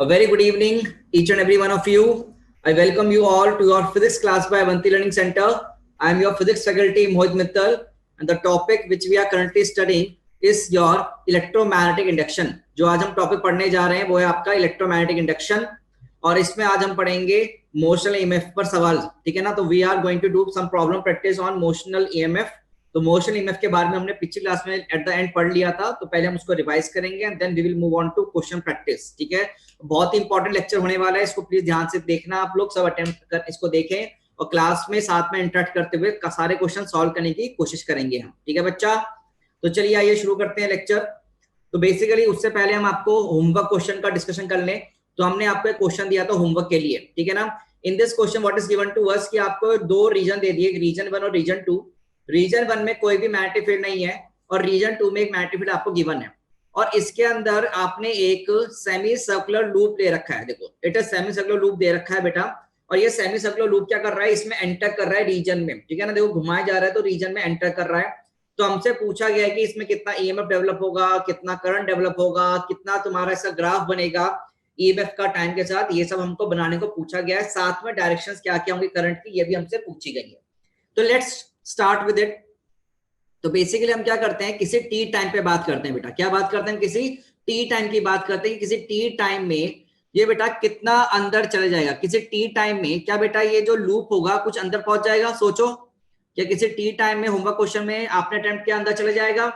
A very good evening, each and every one of you. I welcome you all to your physics class by Avanti Learning Center. I am your physics faculty Mohit Mittal, and the topic which we are currently studying is your electromagnetic induction. जो आज हम topic पढ़ने जा रहे हैं वो है आपका इलेक्ट्रोमैग्नेटिक इंडक्शन, और इसमें आज हम पढ़ेंगे मोशनल ईएमएफ पर सवाल, ठीक है ना। तो we are going to do some problem practice on motional EMF. तो मोशनल ईएमएफ के बारे में हमने पिछली क्लास में एट द एंड पढ़ लिया था, तो पहले हम उसको रिवाइज करेंगे and then we will move on to question practice, ठीक है। बहुत ही इंपॉर्टेंट लेक्चर होने वाला है, इसको प्लीज ध्यान से देखना, आप लोग सब अटेम्प्ट कर इसको देखें और क्लास में साथ में इंटरेक्ट करते हुए सारे क्वेश्चन सॉल्व करने की कोशिश करेंगे हम, ठीक है बच्चा। तो चलिए आइए शुरू करते हैं लेक्चर। तो बेसिकली उससे पहले हम आपको होमवर्क क्वेश्चन का डिस्कशन कर लें। तो हमने आपको एक क्वेश्चन दिया था होमवर्क के लिए, ठीक है ना। In this question what is given to us कि आपको दो रीजन दे दिए, रीजन 1 और रीजन 2। रीजन 1 में कोई भी मैग्नेटिक फील्ड नहीं है और रीजन 2 में एक मैग्नेटिक फील्ड आपको गिवन है, और इसके अंदर आपने एक सेमी सर्कुलर लूप ले रखा है। देखो it is semi circular loop दे रखा है बेटा, और ये सेमी सर्कुलर लूप क्या कर रहा है, इसमें एंटर कर रहा है रीजन में, ठीक है ना। देखो घुमाया जा रहा है तो रीजन में एंटर कर रहा है। तो हमसे पूछा गया है कि इसमें कितना ईएमएफ डेवलप होगा, कितना करंट डेवलप होगा, कितना तुम्हारा इसका ग्राफ बनेगा ईएमएफ का टाइम के साथ, ये सब हमको बनाने को पूछा गया है। साथ में डायरेक्शंस क्या क्या होंगी करंट की, ये भी हमसे पूछी गई है। तो लेट्स स्टार्ट विद इट। तो बेसिकली हम क्या करते हैं, किसी टी टाइम पे बात करते हैं बेटा। क्या बात करते हैं, किसी टी टाइम की बात करते हैं। किसी टी टाइम में ये बेटा कितना अंदर चले जाएगा, किसी टी टाइम में क्या बेटा ये जो लूप होगा कुछ अंदर पहुंच जाएगा। सोचो क्या किसी टी टाइम में होमवर्क क्वेश्चन में आपने अटेम्प्ट किया, अंदर चले जाएगा,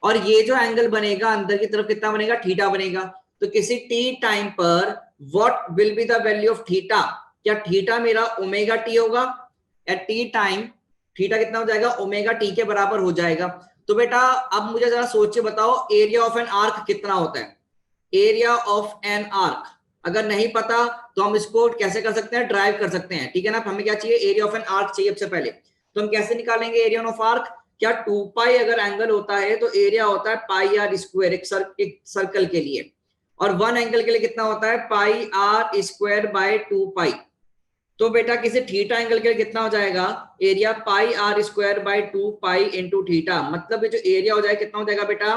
और ये जो एंगल बनेगा अंदर की तरफ कितना बनेगा, थीटा बनेगा। तो किसी टी टाइम पर what will be the value of theta, क्या थीटा मेरा ओमेगा टी होगा। एट टी टाइम थीटा कितना हो जाएगा, ओमेगा टी के बराबर हो जाएगा। तो बेटा अब मुझे जरा सोच के बताओ एरिया ऑफ एन आर्क कितना होता है। एरिया ऑफ एन आर्क अगर नहीं पता तो हम इसको कैसे कर सकते हैं, ड्राइव कर सकते हैं, ठीक है ना। हमें क्या चाहिए, एरिया ऑफ एन आर्क चाहिए सबसे पहले। तो हम कैसे निकालेंगे एरिया ऑफ आर्क, क्या 2 पाई अगर एंगल होता है तो एरिया होता है पाई आर स्क्वायर एक सर्कल के लिए, और 1 एंगल के लिए कितना होता है, पाई आर स्क्वायर बाय 2 पाई। तो बेटा किसी थीटा एंगल के लिए कितना हो जाएगा, area pi r square by 2 pi into theta. मतलब ये जो एरिया हो जाएगा कितना हो जाएगा बेटा,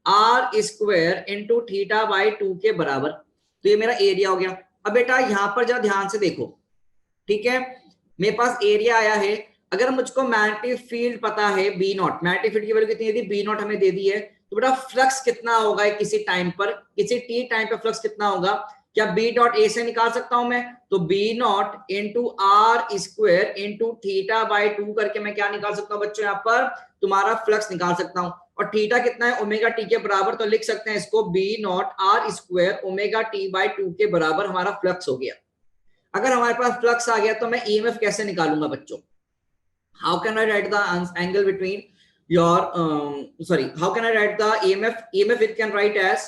r square into theta by 2 के बराबर। तो ये मेरा एरिया हो गया। अब बेटा यहां पर जरा ध्यान से देखो, ठीक है, मेरे पास एरिया आया है। अगर मुझको मैग्नेटिक फील्ड पता है बी नॉट, मैग्नेटिक फील्ड की वैल्यू कितनी है, बी नॉट हमें दे दी है, तो बेटा फ्लक्स कितना होगा किसी टाइम पर, किसी टी टाइम पर फ्लक्स कितना होगा। क्या बी डॉट ए से निकाल सकता हूं मैं, तो B naught into r square into theta by 2 करके मैं क्या निकाल सकता हूं बच्चों, यहाँ पर तुम्हारा फ्लक्स निकाल सकता हूं। और थीटा कितना है, ओमेगा टी के बराबर, तो लिख सकते हैं इसको B naught r square omega T by 2 के बराबर हमारा फ्लक्स हो गया। अगर हमारे पास फ्लक्स आ गया तो मैं ईएमएफ कैसे निकालूंगा बच्चों। How can I write the angle between your how can I write the EMF? EMF it can write as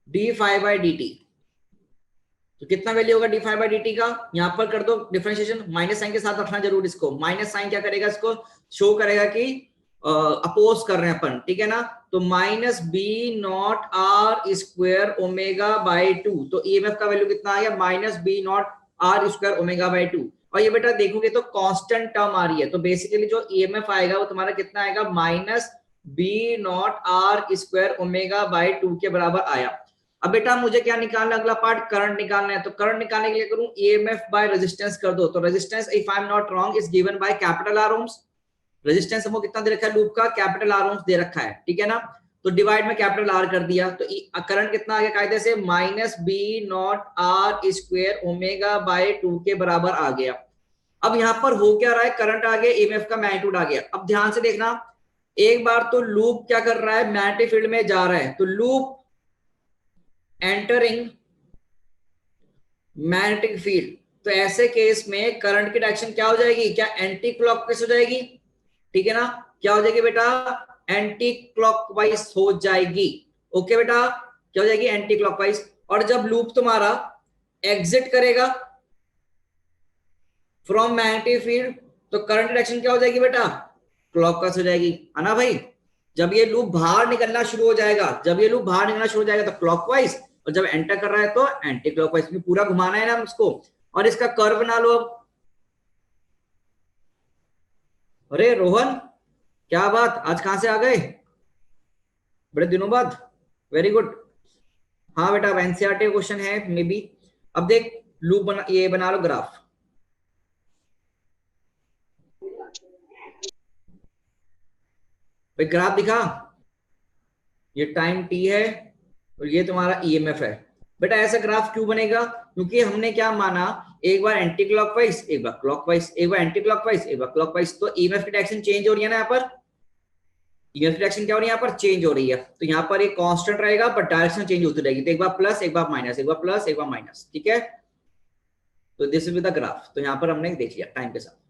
d phi by dt। तो कितना वैल्यू होगा d phi by dt का, यहां पर कर दो डिफरेंशिएशन, माइनस साइन के साथ रखना जरूर इसको। माइनस साइन क्या करेगा, इसको शो करेगा कि अपोज कर रहे हैं अपन, ठीक है ना। तो minus B naught r square omega by 2, तो ईएमएफ का वैल्यू कितना आ गया, minus B naught r square omega by 2। और ये बेटा देखोगे तो कांस्टेंट टर्म आ रही है, तो बेसिकली जो ईएमएफ आएगा वो तुम्हारा कितना आएगा, minus B naught r square omega by 2 के बराबर आया। अब बेटा मुझे क्या निकालना, अगला पार्ट करंट निकालना है। तो करंट निकालने के लिए करूं ईएमएफ बाय रेजिस्टेंस कर दो। तो resistance if I am not wrong is given by capital R ohms. Resistance हमको कितना दे रखा है लूप का, कैपिटल आर ओम्स दे रखा है, ठीक है ना। तो डिवाइड में कैपिटल आर कर दिया, तो करंट कितना आ गया कायदे से, minus B naught r square omega by 2 के बराबर आ गया। अब यहां पर हो क्या रहा है, करंट आ गया, ईएमएफ का मैग्नीट्यूड आ गया। अब ध्यान से देखना, एक बार तो लूप क्या कर रहा है, मैग्नेटिक फील्ड में जा रहा है, तो लूप एंटरिंग मैग्नेटिक फील्ड। तो ऐसे केस में करंट की डायरेक्शन क्या हो जाएगी, क्या एंटी क्लॉकवाइज हो जाएगी, ठीक है ना। क्या हो जाएगी बेटा, एंटी क्लॉकवाइज हो जाएगी। ओके बेटा, क्या हो जाएगी, एंटी क्लॉकवाइज। और जब लूप तुम्हारा एग्जिट करेगा फ्रॉम मैग्नेटिक फील्ड तो करंट डायरेक्शन क्या हो जाएगी बेटा, क्लॉकवाइज हो जाएगी, है ना भाई। जब ये लूप बाहर निकलना शुरू हो जाएगा, जब ये लूप बाहर निकलना शुरू हो जाएगा तो क्लॉकवाइज, और जब एंटर कर रहा है तो एंटी क्लॉकवाइज में पूरा घुमाना है ना उसको। और इसका कर्व बना लो अब। अरे रोहन क्या बात, आज कहां से आ गए, बड़े दिनों बाद, वेरी गुड। हाँ बेटा, एनसीईआरटी क्वेश्चन है मे बी। अब देख लूप बना, ये बना लो ग्राफ। भाई ग्राफ दिखा, ये टाइम टी है और ये तुम्हारा ईएमएफ है। बेटा ऐसा ग्राफ क्यों बनेगा? क्योंकि हमने क्या माना, एक बार एंटी क्लॉकवाइज, एक बार क्लॉकवाइज, एक बार एंटी क्लॉकवाइज, एक बार क्लॉकवाइज, तो ईएमएफ की डायरेक्शन चेंज हो रही है ना यहाँ पर। ईएमएफ की डायरेक्शन क्या हो रही है यहाँ पर? चेंज हो रही है। तो यहाँ पर एक कांस्टेंट रहेगा बट डायरेक्शन चेंज होती रहेगी। तो एक बार प्लस, एक बार माइनस, एक बार प्लस, एक बार माइनस, ठीक है। तो दिस इज द ग्राफ। तो यहाँ पर हमने देख लिया टाइम के साथ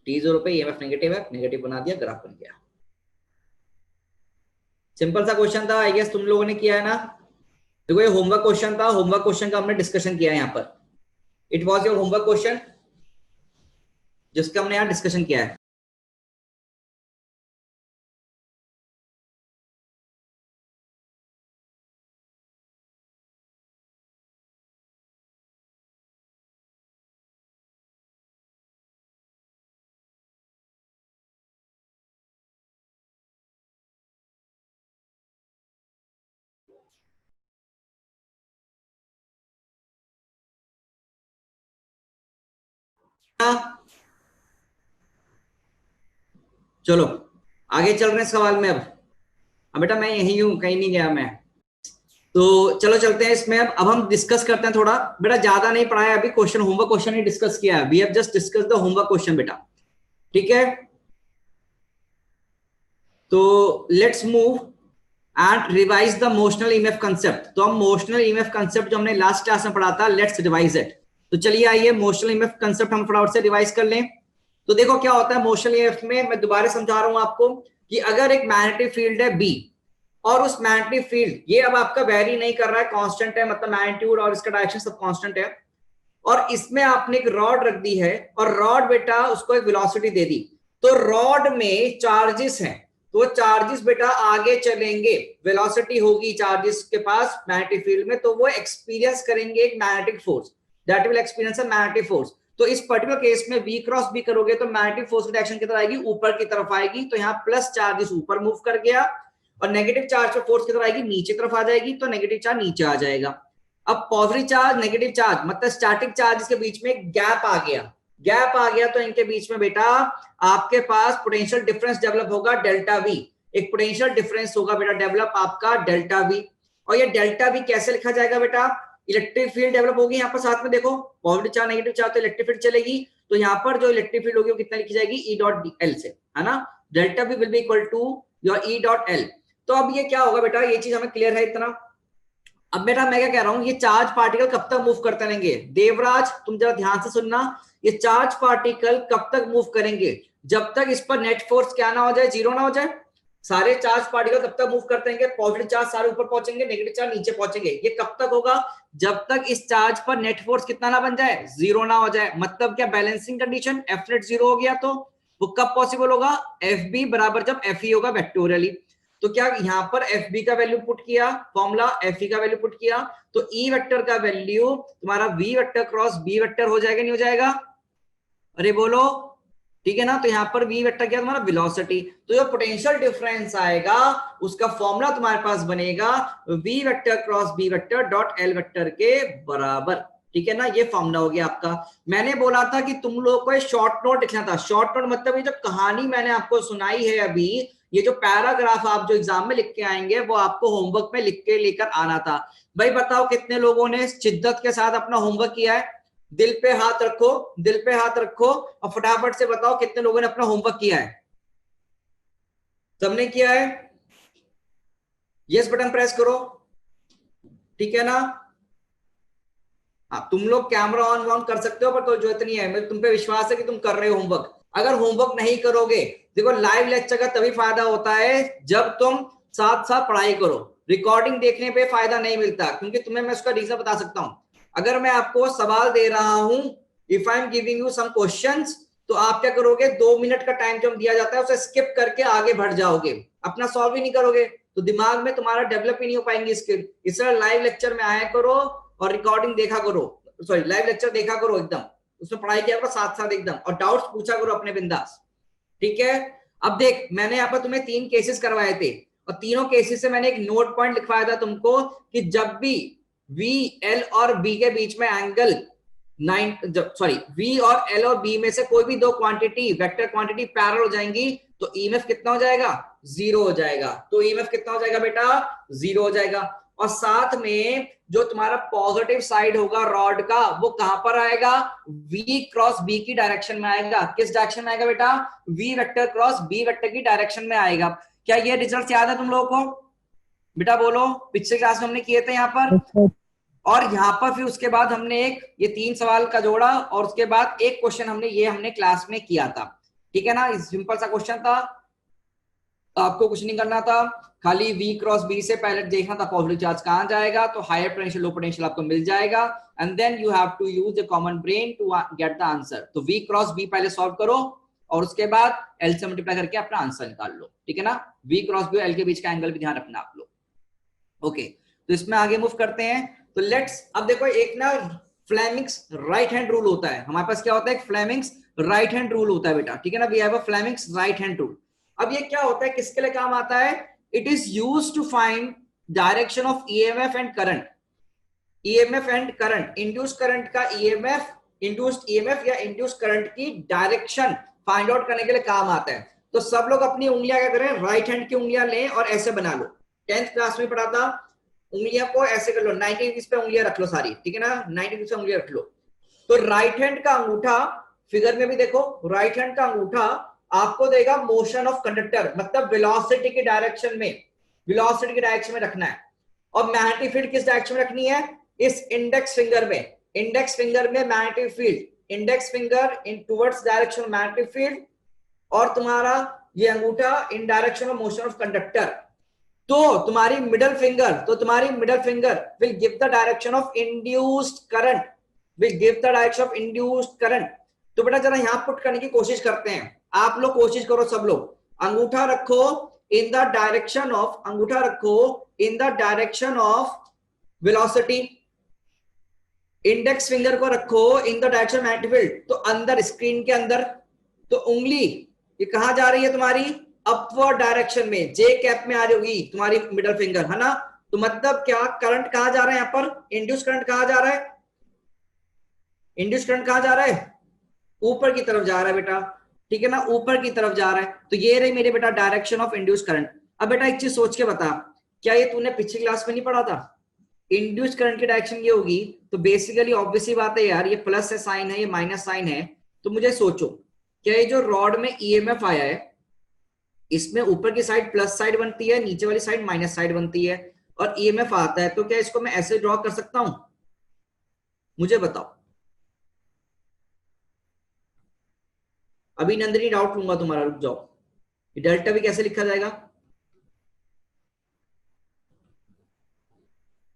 टी 0 पे ईएमएफ नेगेटिव है, नेगेटिव बना दिया, ग्राफ बन गया। सिंपल सा क्वेश्चन था, आई गेस तुम लोगों ने किया है ना। देखो ये होमवर्क क्वेश्चन था, होमवर्क क्वेश्चन का हमने डिस्कशन किया है यहाँ पर। It was your homework question जिसका हमने यहाँ डिस्कशन किया है। चलो आगे चल रहे हैं सवाल में। अब बेटा मैं यही हूं, कहीं नहीं गया मैं। तो चलो चलते हैं इसमें। अब हम डिस्कस करते हैं थोड़ा। बेटा ज्यादा नहीं पढ़ाया अभी, क्वेश्चन होमवर्क क्वेश्चन ही डिस्कस किया है। We have just discuss the homework question बेटा, ठीक है। तो let's move and revise the motional EMF concept. तो हम मोशनल ईएमएफ कंसेप्ट जो हमने लास्ट क्लास में पढ़ा था, लेट्स रिवाइज इट। तो चलिए आइए मोशनल ईएमएफ कंसेप्ट हम फटाफट से रिवाइज कर लें। तो देखो क्या होता है मोशनल ईएमएफ में, मैं दोबारा समझा रहा हूं आपको कि अगर एक मैग्नेटिक फील्ड है बी और उस मैग्नेटिक फील्ड, ये अब आपका वेरी नहीं कर रहा है, कांस्टेंट है, मतलब मैग्नीट्यूड और इसका डायरेक्शन सब कांस्टेंट है, और इसमें आपने एक रॉड रख दी है और रॉड बेटा उसको एक वेलोसिटी दे दी। तो रॉड में चार्जेस हैं, तो चार्जेस बेटा आगे चलेंगे, वेलोसिटी होगी चार्जेस के पास मैग्नेटिक फील्ड में, तो वो एक्सपीरियंस करेंगे एक magnetic force, that will experience a magnetic force. तो इस पर्टिकुलर केस में V क्रॉस B करोगे तो मैग्नेटिक फोर्स की डायरेक्शन की तरफ आएगी, ऊपर की तरफ आएगी। तो यहाँ प्लस चार्जेस ऊपर मूव कर गया और नेगेटिव चार्ज पे फोर्स की तरफ आएगी, नीचे तरफ आ जाएगी, तो नेगेटिव चार्ज नीचे आ जाएगा। अब पॉजिटिव चार्ज नेगेटिव चार्ज मतलब स्टैटिक चार्ज के बीच में गैप आ गया, गैप आ गया तो इनके बीच में बेटा आपके पास पोटेंशियल डिफरेंस डेवलप होगा डेल्टा वी। एक पोटेंशियल डिफरेंस होगा बेटा डेवलप आपका डेल्टा वी। और ये डेल्टा वी कैसे लिखा जाएगा बेटा? इलेक्ट्रिक फील्ड डेवलप होगी यहाँ पर, साथ में देखो पॉजिटिव चार्ज नेगेटिव चार्ज तो इलेक्ट्रिक फील्ड चलेगी। तो यहाँ पर जो इलेक्ट्रिक फील्ड होगी वो कितना लिखी जाएगी? ई डॉट एल से, है ना। Delta V will be equal to your E dot L. तो अब ये क्या होगा बेटा, ये चीज हमें क्लियर है इतना। अब बेटा मैं क्या कह रहा हूं, ये चार्ज पार्टिकल कब तक मूव करते रहेंगे? देवराज तुम जरा ध्यान से सुनना, ये चार्ज पार्टिकल कब तक मूव करेंगे? जब तक इस पर नेट फोर्स क्या ना हो जाए, जीरो ना हो जाए। सारे चार्ज पार्टिकल तब तक मूव करते रहेंगे, पॉजिटिव चार्ज सारे ऊपर पहुंचेंगे, नेगेटिव चार्ज नीचे पहुंचेंगे। ये कब तक होगा? जब तक इस चार्ज पर नेट फोर्स कितना ना बन जाए, जीरो ना हो जाए। मतलब क्या? Balancing condition, F net zero हो गया तो वो कब पॉसिबल होगा? एफ बी बराबर जब एफ ई होगा वेक्टोरियली। तो क्या यहां पर एफ बी का वैल्यू पुट किया, फॉर्मूला एफ ई का वैल्यू पुट किया, तो ई वेक्टर का वैल्यू तुम्हारा V vector cross B vector हो जाएगा, नहीं हो जाएगा? अरे बोलो, ठीक है ना। तो यहाँ पर वी वेक्टर क्या तुम्हारा? वेलोसिटी। तो जो पोटेंशियल डिफरेंस आएगा उसका फॉर्मूला तुम्हारे पास बनेगा V vector cross B vector dot L vector के बराबर, ठीक है ना। ये फॉर्मूला हो गया आपका। मैंने बोला था कि तुम लोग को शॉर्ट नोट लिखना था। शॉर्ट नोट मतलब ये जो कहानी मैंने आपको सुनाई है अभी, ये जो पैराग्राफ आप जो एग्जाम में लिख के आएंगे वो आपको होमवर्क में लिख के लेकर आना था। भाई बताओ कितने लोगों ने शिद्दत के साथ अपना होमवर्क किया है? दिल पे हाथ रखो, दिल पे हाथ रखो और फटाफट से बताओ कितने लोगों ने अपना होमवर्क किया है? सबने किया है? यस बटन प्रेस करो, ठीक है ना। हाँ तुम लोग कैमरा ऑन कर सकते हो पर कोई जरूरत नहीं है, मैं तुम पे विश्वास है कि तुम कर रहे हो होमवर्क। अगर होमवर्क नहीं करोगे, देखो लाइव लेक्चर का तभी फायदा होता है जब तुम साथ साथ पढ़ाई करो। रिकॉर्डिंग देखने पे फायदा नहीं मिलता, क्योंकि तुम्हें मैं उसका रीजन बता सकता हूं। अगर मैं आपको सवाल दे रहा हूं, if I am giving you some questions, तो आप क्या करोगे? 2 मिनट का टाइम जो दिया जाता है उसे स्किप करके आगे बढ़ जाओगे, अपना सॉल्व ही नहीं करोगे, तो दिमाग में तुम्हारा डेवलप ही नहीं हो पाएंगी स्किल। इसलिए लाइव लेक्चर में आया करो और रिकॉर्डिंग देखा करो, सॉरी लाइव लेक्चर देखा करो एकदम, उसमें पढ़ाई किया करो साथ साथ एकदम, और डाउट्स पूछा करो अपने बिंदास, ठीक है। अब देख मैंने यहाँ पर तुम्हें 3 केसेस करवाए थे। और तीनों केसेस से मैंने एक नोट पॉइंट लिखवाया था तुमको कि जब भी वी एल और बी के बीच में एंगल वी और एल और बी में से कोई भी दो क्वांटिटी वेक्टर क्वांटिटी पैरेलल हो जाएंगी तो ईएमएफ कितना हो जाएगा, जीरो हो जाएगा। तो ईएमएफ कितना हो जाएगा बेटा, जीरो हो जाएगा। और साथ में जो तुम्हारा पॉजिटिव साइड होगा रॉड का वो कहां पर आएगा, v क्रॉस b की डायरेक्शन में आएगा। किस डायरेक्शन में आएगा बेटा, v vector cross b vector की डायरेक्शन में आएगा। क्या ये रिजल्ट याद है तुम लोगों को बेटा, बोलो। पिछले क्लास में हमने किए थे यहाँ पर, और यहाँ पर फिर उसके बाद हमने एक ये 3 सवाल का जोड़ा और उसके बाद एक क्वेश्चन हमने क्लास में किया था, ठीक है ना। सिंपल सा क्वेश्चन था, आपको कुछ नहीं करना था, खाली v क्रॉस b से पहले देखना था पॉजिटिव चार्ज कहां जाएगा, तो हायर पोटेंशियल लो पोटेंशियल आपको मिल जाएगा and then you have to use the common brain to get the answer. तो v क्रॉस b पहले सॉल्व करो और उसके बाद l से मल्टीप्लाई करके अपना आंसर निकाल लो, ठीक है ना। v क्रॉस b और l के बीच का एंगल भी ध्यान रखना आप लोग। ओके, तो इसमें आगे मूव करते हैं। तो लेट्स, अब देखो एक ना फ्लेमिंग्स राइट हैंड रूल होता है हमारे पास। क्या होता है, एक फ्लेमिंग्स राइट हैंड रूल होता है बेटा, ठीक है ना। We have a Fleming's right hand rule. अब ये क्या होता है, किसके लिए काम आता है, it is used to find direction of EMF and current. EMF and current, induce current का ईएमएफ, इंड्यूस्ड ईएमएफ या इंड्यूस करंट की डायरेक्शन फाइंड आउट करने के लिए काम आता है। तो सब लोग अपनी उंगलियां क्या करें, राइट हैंड की उंगलियां लें और ऐसे बना लो। 10th क्लास में पढ़ा था, उंगलियों को ऐसे कर लो, 90 डिग्री पे उंगलियां रख लो सारी, ठीक है ना, 90 डिग्री पे उंगलियां रख लो। तो राइट हैंड का अंगूठा, फिगर में भी देखो, राइट हैंड का अंगूठा आपको देगा मोशन ऑफ कंडक्टर, मतलब वेलोसिटी की डायरेक्शन में, वेलोसिटी की डायरेक्शन में रखना है। और मैग्नेटिक फील्ड किस डायरेक्शन में रखनी है, इस इंडेक्स फिंगर में, इंडेक्स फिंगर में magnetic field, index finger in towards direction magnetic field, और तुम्हारा ये अंगूठा इन direction of motion of conductor. तो तुम्हारी middle finger will give the direction of induced current, will give the direction of induced current. तो बेटा जरा यहां पुट करने की कोशिश करते हैं, आप लोग कोशिश करो, सब लोग अंगूठा रखो इन द डायरेक्शन ऑफ, अंगूठा रखो in the direction of velocity, index finger को रखो in the direction magnetic field, तो अंदर स्क्रीन के अंदर। तो उंगली ये कहां जा रही है तुम्हारी, अपवर्ड डायरेक्शन में, जे कैप में आ रही होगी तुम्हारी मिडल फिंगर, है ना। तो मतलब क्या, करंट कहां जा रहा है यहां पर, इंड्यूस करंट कहां जा रहा है, इंड्यूस करंट कहां जा रहा है, ऊपर की तरफ जा रहा है बेटा, ठीक है ना, ऊपर की तरफ जा रहा है। तो ये रही मेरे बेटा डायरेक्शन ऑफ इंड्यूस करंट। अब बेटा एक चीज सोच के बता, क्या ये तूने पिछली क्लास में नहीं पढ़ा था, इंड्यूस करंट की डायरेक्शन ये होगी। तो बेसिकली ऑब्वियसली बात है यार, ये प्लस है साइन है, ये माइनस साइन है। तो मुझे सोचो, क्या ये जो रॉड में ईएमएफ आया है, इसमें ऊपर की साइड प्लस साइड बनती है, नीचे वाली साइड माइनस साइड बनती है, और ईएमएफ आता है, तो क्या इसको मैं ऐसे ड्रॉ कर सकता हूं, मुझे बताओ। अभी नंदिनी डाउट लूंगा तुम्हारा, रुक जाओ। डेल्टा भी कैसे लिखा जाएगा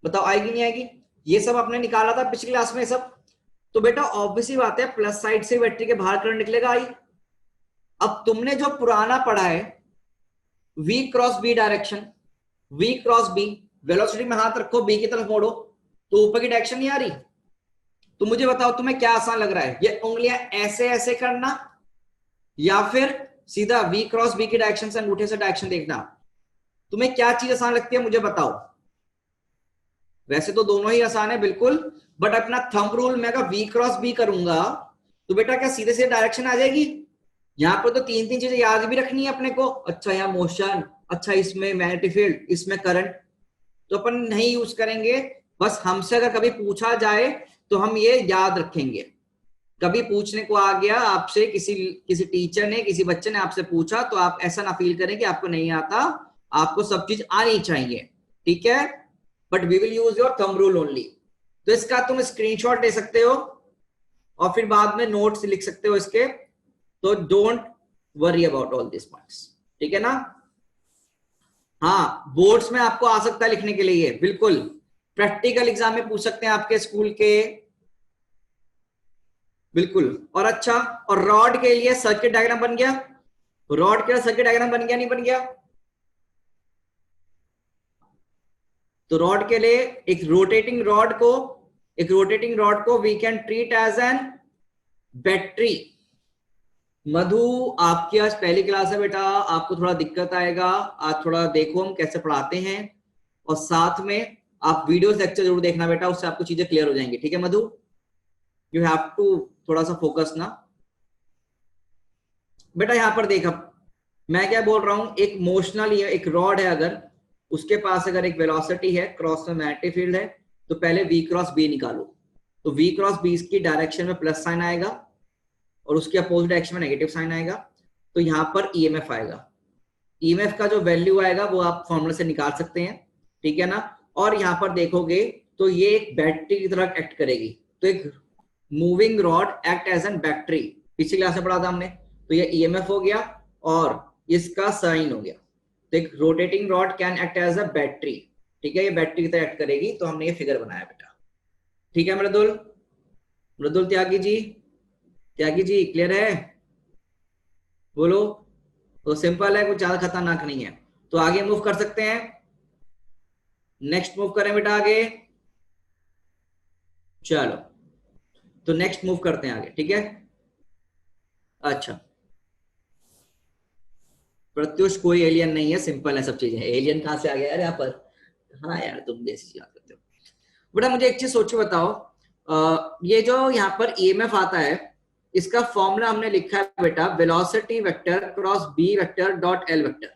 बताओ, आएगी नहीं आएगी, ये सब आपने निकाला था पिछली क्लास में सब। तो बेटा ऑब्वियसली बात है, प्लस साइड से बैटरी के बाहर करंट निकलेगा आई। अब तुमने जो पुराना पढ़ा है v cross b direction, v cross b, velocity में हाथ रखो, b की तरफ मोड़ो, तो ऊपर की डायरेक्शन नहीं आ रही। तो मुझे बताओ तुम्हें क्या आसान लग रहा है, ये उंगलियां ऐसे ऐसे करना या फिर सीधा v क्रॉस b की डायरेक्शन से अंगूठे से डायरेक्शन देखना, तुम्हें क्या चीज आसान लगती है मुझे बताओ। वैसे तो दोनों ही आसान है बिल्कुल, बट अपना थंब रूल में अगर v क्रॉस b करूंगा तो बेटा क्या सीधे सीधे डायरेक्शन आ जाएगी। यहाँ पर तो 3 चीजें याद भी रखनी है अपने को। अच्छा यहाँ मोशन, अच्छा इसमें मैग्नेटिक फील्ड, इसमें करंट, तो अपन नहीं यूज करेंगे। बस हमसे अगर कभी पूछा जाए तो हम ये याद रखेंगे। कभी पूछने को आ गया आपसे, किसी टीचर ने, किसी बच्चे ने आपसे पूछा, तो आप ऐसा ना फील करें कि आपको नहीं आता, आपको सब चीज आनी चाहिए, ठीक है। But we will use your thumb rule only. तो इसका तुम स्क्रीनशॉट ले सकते हो और फिर बाद में नोट्स लिख सकते हो इसके। तो don't worry about all this points, ठीक है ना। हाँ, बोर्ड्स में आपको आ सकता है लिखने के लिए, बिल्कुल प्रैक्टिकल एग्जाम में पूछ सकते हैं आपके स्कूल के, बिल्कुल। और अच्छा, और रॉड के लिए सर्किट डायग्राम बन गया, रॉड के सर्किट डायग्राम बन गया नहीं बन गया। तो रॉड के लिए एक रोटेटिंग रॉड को we can treat as an battery, Madhu, आपकी आज पहली क्लास है बेटा, आपको थोड़ा दिक्कत आएगा। आज थोड़ा देखो हम कैसे पढ़ाते हैं, और साथ में आप वीडियो लेक्चर जरूर देखना बेटा, उससे आपको चीजें क्लियर हो जाएंगी। ठीक है मधु, यू हैव टू थोड़ा सा फोकस ना बेटा। यहाँ पर देख, अब मैं क्या बोल रहा हूँ, एक मोशनल एक रॉड है, अगर उसके पास अगर एक वेलोसिटी है, क्रॉस में मैग्नेटिक फील्ड है, तो पहले v क्रॉस बी निकालो। तो v क्रॉस बी की डायरेक्शन में प्लस साइन आएगा और उसके अपोजिट डायरेक्शन में नेगेटिव साइन आएगा। तो यहाँ पर ईएमएफ आएगा। ईएमएफ का जो वैल्यू आएगा वो आप फॉर्मूले से निकाल सकते हैं, ठीक है ना। और यहाँ पर देखोगे तो ये एक बैटरी की तरह एक्ट करेगी। तो एक moving rod act as an battery, पिछली क्लास में पढ़ा था हमने। तो ये ईएमएफ हो गया और इसका साइन हो गया। तो एक rotating rod can act as a battery, ठीक है, ये बैटरी की तरह एक्ट करेगी। तो हमने ये फिगर बनाया बेटा, ठीक है। मृदुल, मृदुल त्यागी जी, त्यागी जी क्लियर है? बोलो। तो सिंपल है, कुछ ज्यादा खतरनाक नहीं है। तो आगे मूव कर सकते हैं, नेक्स्ट मूव करें बेटा आगे। चलो, तो नेक्स्ट मूव करते हैं आगे, ठीक है। अच्छा, प्रत्युष कोई एलियन नहीं है, सिंपल है सब चीजें। एलियन कहां से आ गया यार यहाँ पर? हाँ यार, तुम देसी बात करते हो बेटा। मुझे एक चीज सोच के बताओ, ये जो यहाँ पर ईएमएफ आता है, इसका फॉर्मूला हमने लिखा है बेटा, velocity vector cross B vector dot L vector,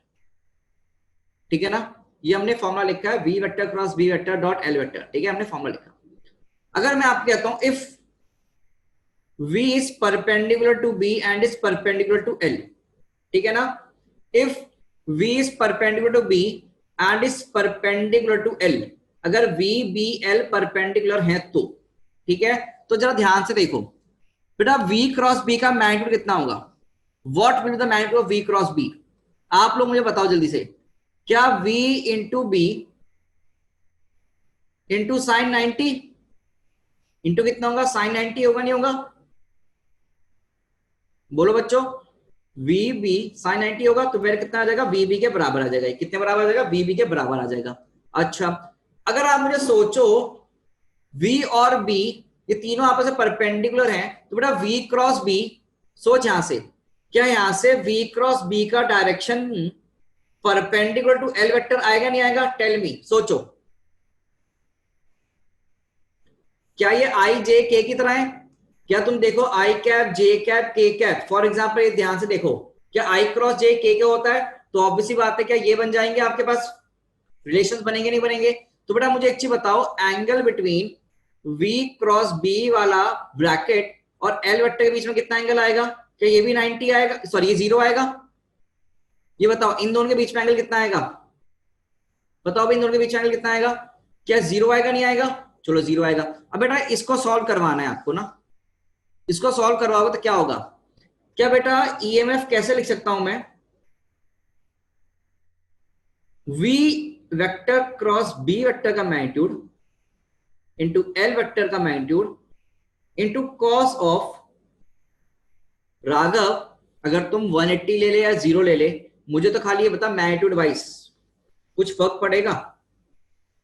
ठीक है ना। ये हमने फॉर्मूला लिखा है, V vector cross B vector dot L vector, ठीक है, हमने फॉर्मूला लिखा। अगर मैं आपको कहता हूं if v is perpendicular to b and is perpendicular to l, ठीक है ना। If v is perpendicular to b and is perpendicular to l, अगर v b l परपेंडिकुलर है तो, ठीक है। तो जरा ध्यान से देखो बेटा, v क्रॉस b का मैग्नीट्यूड कितना होगा? What will be the magnitude of v cross b? आप लोग मुझे बताओ जल्दी से। क्या v into B into sine 90 into कितना होगा? साइन 90 होगा, नहीं होगा? बोलो बच्चों। वी बी साइन 90 होगा तो मेरा कितना आ जाएगा? वी बी के बराबर आ जाएगा। कितने बराबर आ जाएगा? वी बी के बराबर आ जाएगा। अच्छा, अगर आप मुझे सोचो v और b ये तीनों आपस में परपेंडिकुलर हैं, तो बेटा v क्रॉस b, सोच यहां से, क्या यहां से v क्रॉस b का direction perpendicular to l vector आएगा नहीं आएगा? टेल मी, सोचो। क्या ये i j k की तरह है? क्या तुम देखो i cap j cap k cap, for example ये ध्यान से देखो, क्या i क्रॉस j k क्या होता है? तो ऑब्वियसली बात है, क्या ये बन जाएंगे आपके पास? रिलेशंस बनेंगे नहीं बनेंगे? तो बेटा मुझे एक चीज बताओ, angle between v cross b वाला ब्रैकेट और l वेक्टर के बीच में कितना एंगल आएगा? क्या ये भी 90 आएगा? सॉरी, ये 0 आएगा? ये बताओ इन दोनों के बीच में एंगल कितना आएगा? बताओ इन दोनों के बीच में एंगल कितना आएगा? क्या 0 आएगा नहीं आएगा? चलो 0 आएगा। अब बेटा इसको सॉल्व करवाना है आपको ना, इसको सॉल्व करवाओगे तो क्या होगा? क्या बेटा ईएमएफ कैसे लिख सकता हूं मैं? v vector cross b vector का मैग्नीट्यूड इंटू l वेक्टर का magnitude into cos of, Raghav अगर तुम 180 ले ले या 0 ले ले, मुझे तो खाली ये बता मैग्नीट्यूड वाइज कुछ फर्क पड़ेगा?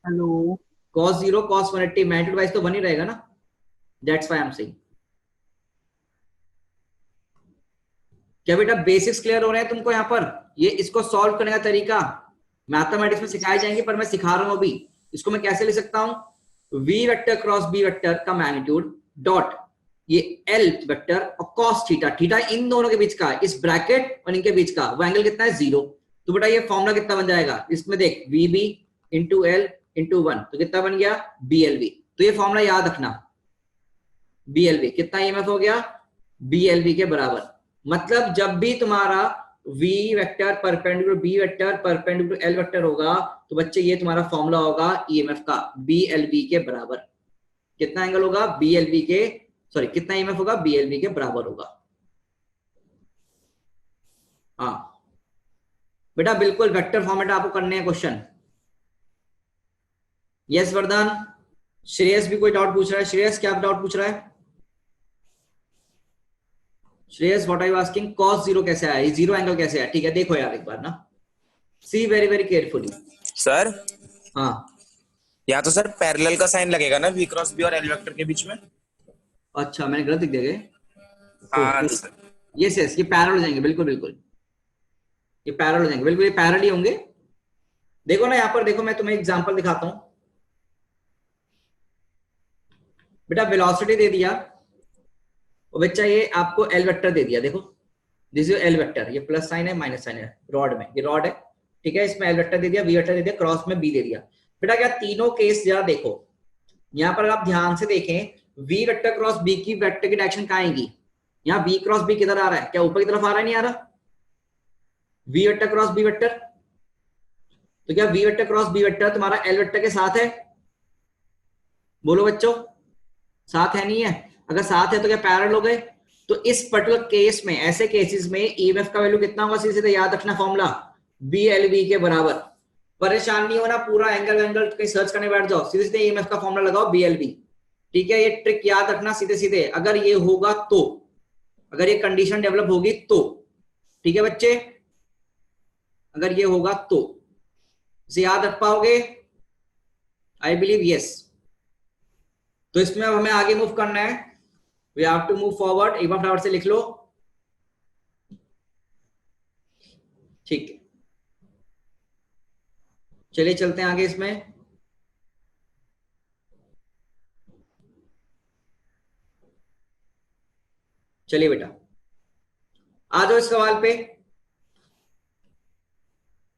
Hello. cos 0 cos 180 magnitude wise तो बन ही रहेगा ना। That's why I am saying. क्या बेटा बेसिक्स क्लियर हो रहे हैं तुमको यहाँ पर? ये इसको सॉल्व करने का तरीका मैथमेटिक्स में सिखाई जाएंगे, पर मैं सिखा रहा हूं अभी। इसको मैं कैसे लिख सकता हूं? v vector cross b vector का मैग्नीट्यूड डॉट ये l वेक्टर और cos थीटा, थीटा इन दोनों के बीच का, इस ब्रैकेट और इनके बीच का वो एंगल कितना है? 0। तो बेटा ये फॉर्मूला कितना बन जाएगा? इसमें देख vb इंटू एल इंटू 1, तो कितना बन गया? blv। तो ये फॉर्मूला याद रखना, blv कितना ईएमएफ हो गया? blv के बराबर। मतलब जब भी तुम्हारा v vector perpendicular b vector perpendicular l vector होगा, तो बच्चे ये तुम्हारा फॉर्मूला होगा ईएमएफ का, blv के बराबर। कितना एंगल होगा? blv के, सॉरी कितना ईएमएफ होगा? blv के बराबर होगा। हाँ बेटा बिल्कुल वेक्टर फॉर्मेट आपको करने हैं क्वेश्चन। यस वरदान। श्रेयस भी कोई डाउट पूछ रहा है? श्रेयस क्या डाउट पूछ रहा है? Shreyas what are you asking? cos 0 कैसे आया? ये 0 एंगल कैसे आया? ठीक है देखो यार एक बार ना, सी वेरी वेरी केयरफुली। सर हाँ यहाँ तो सर पैरेलल का साइन लगेगा ना v क्रॉस b और l वेक्टर के बीच में। अच्छा, मैंने गलत लिख दिया क्या? हाँ ओके, सर। यस यस, ये पैरेलल हो जाएंगे, बिल्कुल बिल्कुल, ये पैरेलल हो जाएंगे, बिल्कुल ये पैरेलल ही होंगे। देखो ना यहाँ पर, देखो मैं तुम्हें एग्जांपल दिखाता हूं। बेटा वेलोसिटी दे दिया और बच्चा ये आपको एल वेक्टर दे दिया, देखो दिस इज एल वेक्टर, ये प्लस साइन है माइनस साइन है रॉड में, ये रॉड है, ठीक है, इसमें एल वेक्टर दे दिया, वी वेक्टर दे दिया, क्रॉस में बी दे दिया। बेटा क्या तीनों केस जरा देखो, यहाँ पर आप ध्यान से देखें, वी वेक्टर क्रॉस बी की वेक्टर की डायरेक्शन कहाँ आएगी, यहाँ बी क्रॉस बी किधर आ रहा है, क्या ऊपर की तरफ आ रहा है, नहीं आ रहा, V vector cross B vector, तो क्या V vector cross B vector तुम्हारा एल वेक्टर के साथ है, बोलो बच्चों, साथ है नहीं है, अगर साथ है तो क्या पैरेलल हो गए। तो इस पर्टिकुलर केस में, ऐसे केसेस में ईएमएफ का वैल्यू कितना होगा, सीधे याद रखना फॉर्मूला, बी एल बी के बराबर, परेशान नहीं होना, पूरा एंगल कहीं सर्च करने बैठ जाओ, सीधे सीधे ईएमएफ का फॉर्मूला लगाओ बी एल बी, ठीक है, ये ट्रिक याद रखना सीधे सीधे, अगर ये होगा तो, अगर ये कंडीशन डेवलप होगी तो, ठीक है बच्चे, अगर ये होगा तो इसे याद रख पाओगे, आई बिलीव यस। तो इसमें अब हमें आगे मूव करना है, we have to move forward, एक बार फटाफट से लिख लो, ठीक है, चलिए चलते हैं आगे इसमें। चलिए बेटा आ जाओ इस सवाल पे,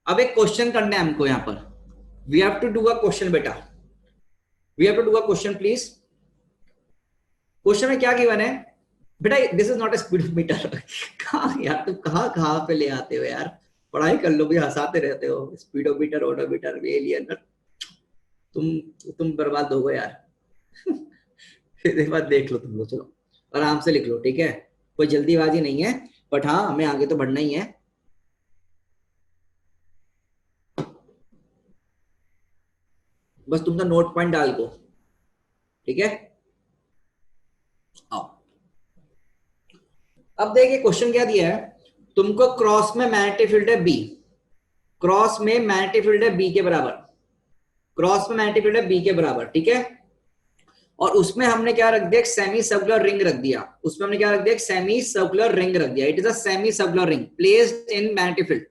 अब एक क्वेश्चन करना है हमको यहाँ पर, we have to do a question बेटा, we have to do a question please. Question में क्या गिवन है बेटा, this is not a speedometer, कहाँ यार तुम कहाँ पे ले आते हो यार, पढ़ाई कर लो भी, हंसाते रहते हो, स्पीडोमीटर ओडोमीटर एलियन, तुम बर्बाद हो गए यार फिर बात देख लो तुम लोग, चलो आराम से लिख लो, ठीक है, कोई जल्दीबाजी नहीं है, बट हाँ हमें आगे तो बढ़ना ही है। बस तुम तो नोट पॉइंट डाल दो, ठीक है, आओ। अब देखिए क्वेश्चन क्या दिया है तुमको, क्रॉस में मैग्नेटिक फील्ड है बी, क्रॉस में मैग्नेटिक फील्ड है बी के बराबर, क्रॉस में मैग्नेटिक फील्ड है बी के बराबर, ठीक है, और उसमें हमने क्या रख दिया, एक सेमी सर्कुलर रिंग रख दिया, उसमें हमने क्या रख दिया, एक सेमी सर्कुलर रिंग रख दिया, it is a semi circular ring placed in magnetic field,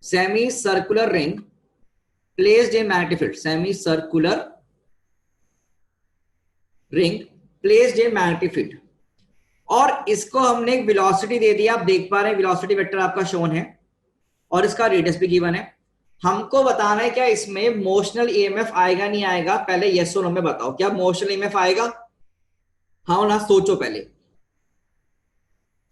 semi circular ring placed in magnetic field, semi circular ring placed in magnetic field, और इसको हमने एक वेलोसिटी दे दिया, आप देख पा रहे हैं वेलोसिटी वेक्टर आपका शोन है, और इसका रेडियस भी गिवन है। हमको बताना है क्या इसमें मोशनल ईएमएफ आएगा नहीं आएगा, पहले यस और नो में बताओ, क्या मोशनल ईएमएफ आएगा, हाँ ना, सोचो पहले,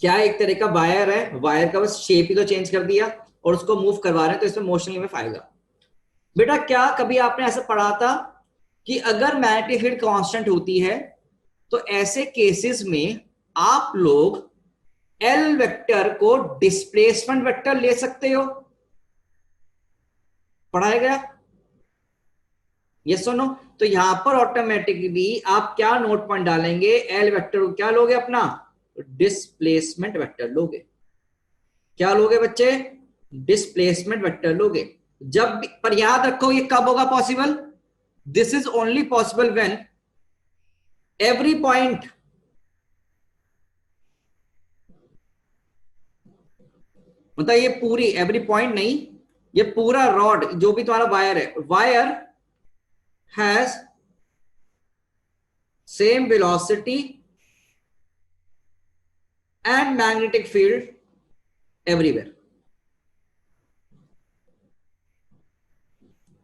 क्या एक तरह का वायर है, वायर का बस शेप ही तो चेंज कर दिया और उसको मूव करवा रहे हैं, तो इसमें मोशनल ईएमएफ आएगा। बेटा क्या कभी आपने ऐसा पढ़ा था कि अगर मैग्नेटिक फील्ड कांस्टेंट होती है तो ऐसे केसेस में आप लोग एल वेक्टर को डिस्प्लेसमेंट वेक्टर ले सकते हो, पढ़ाया गया, यस और नो। तो यहां पर ऑटोमेटिकली आप क्या नोट पॉइंट डालेंगे, एल वेक्टर को क्या लोगे अपना, डिस्प्लेसमेंट वेक्टर लोगे, क्या लोगे बच्चे, डिस्प्लेसमेंट वेक्टर लोगे। जब भी, पर याद रखो ये कब होगा possible, this is only possible when every point, मतलब ये पूरी, एवरी पॉइंट नहीं, ये पूरा रॉड जो भी तुम्हारा वायर है, wire has same velocity and magnetic field everywhere,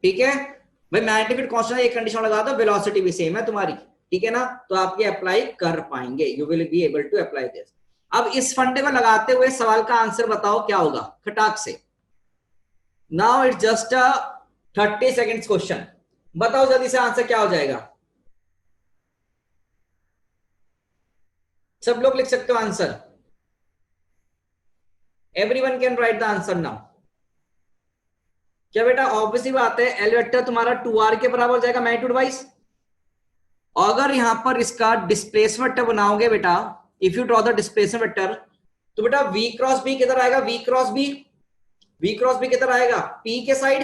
ठीक है भाई, मैग्नेटिक फील्ड कांस्टेंट, एक कंडीशन लगा दो, वेलोसिटी भी सेम है तुम्हारी, ठीक है ना, तो आप ये अप्लाई कर पाएंगे, you will be able to apply this. अब इस फंडे को लगाते हुए सवाल का आंसर बताओ क्या होगा खटाक से, now it's just a 30 seconds question, बताओ जल्दी से आंसर क्या हो जाएगा, सब लोग लिख सकते हो answer, everyone can write the answer now. क्या बेटा ऑब्वियसली बात है, एल वेक्टर तुम्हारा 2r के बराबर हो जाएगा मैग्नीट्यूड वाइज, अगर यहां पर इसका डिस्प्लेसमेंट वेक्टर बनाओगे बेटा, if you draw the displacement vector, तो बेटा v क्रॉस b किधर आएगा, v क्रॉस b किधर आएगा, p के साइड,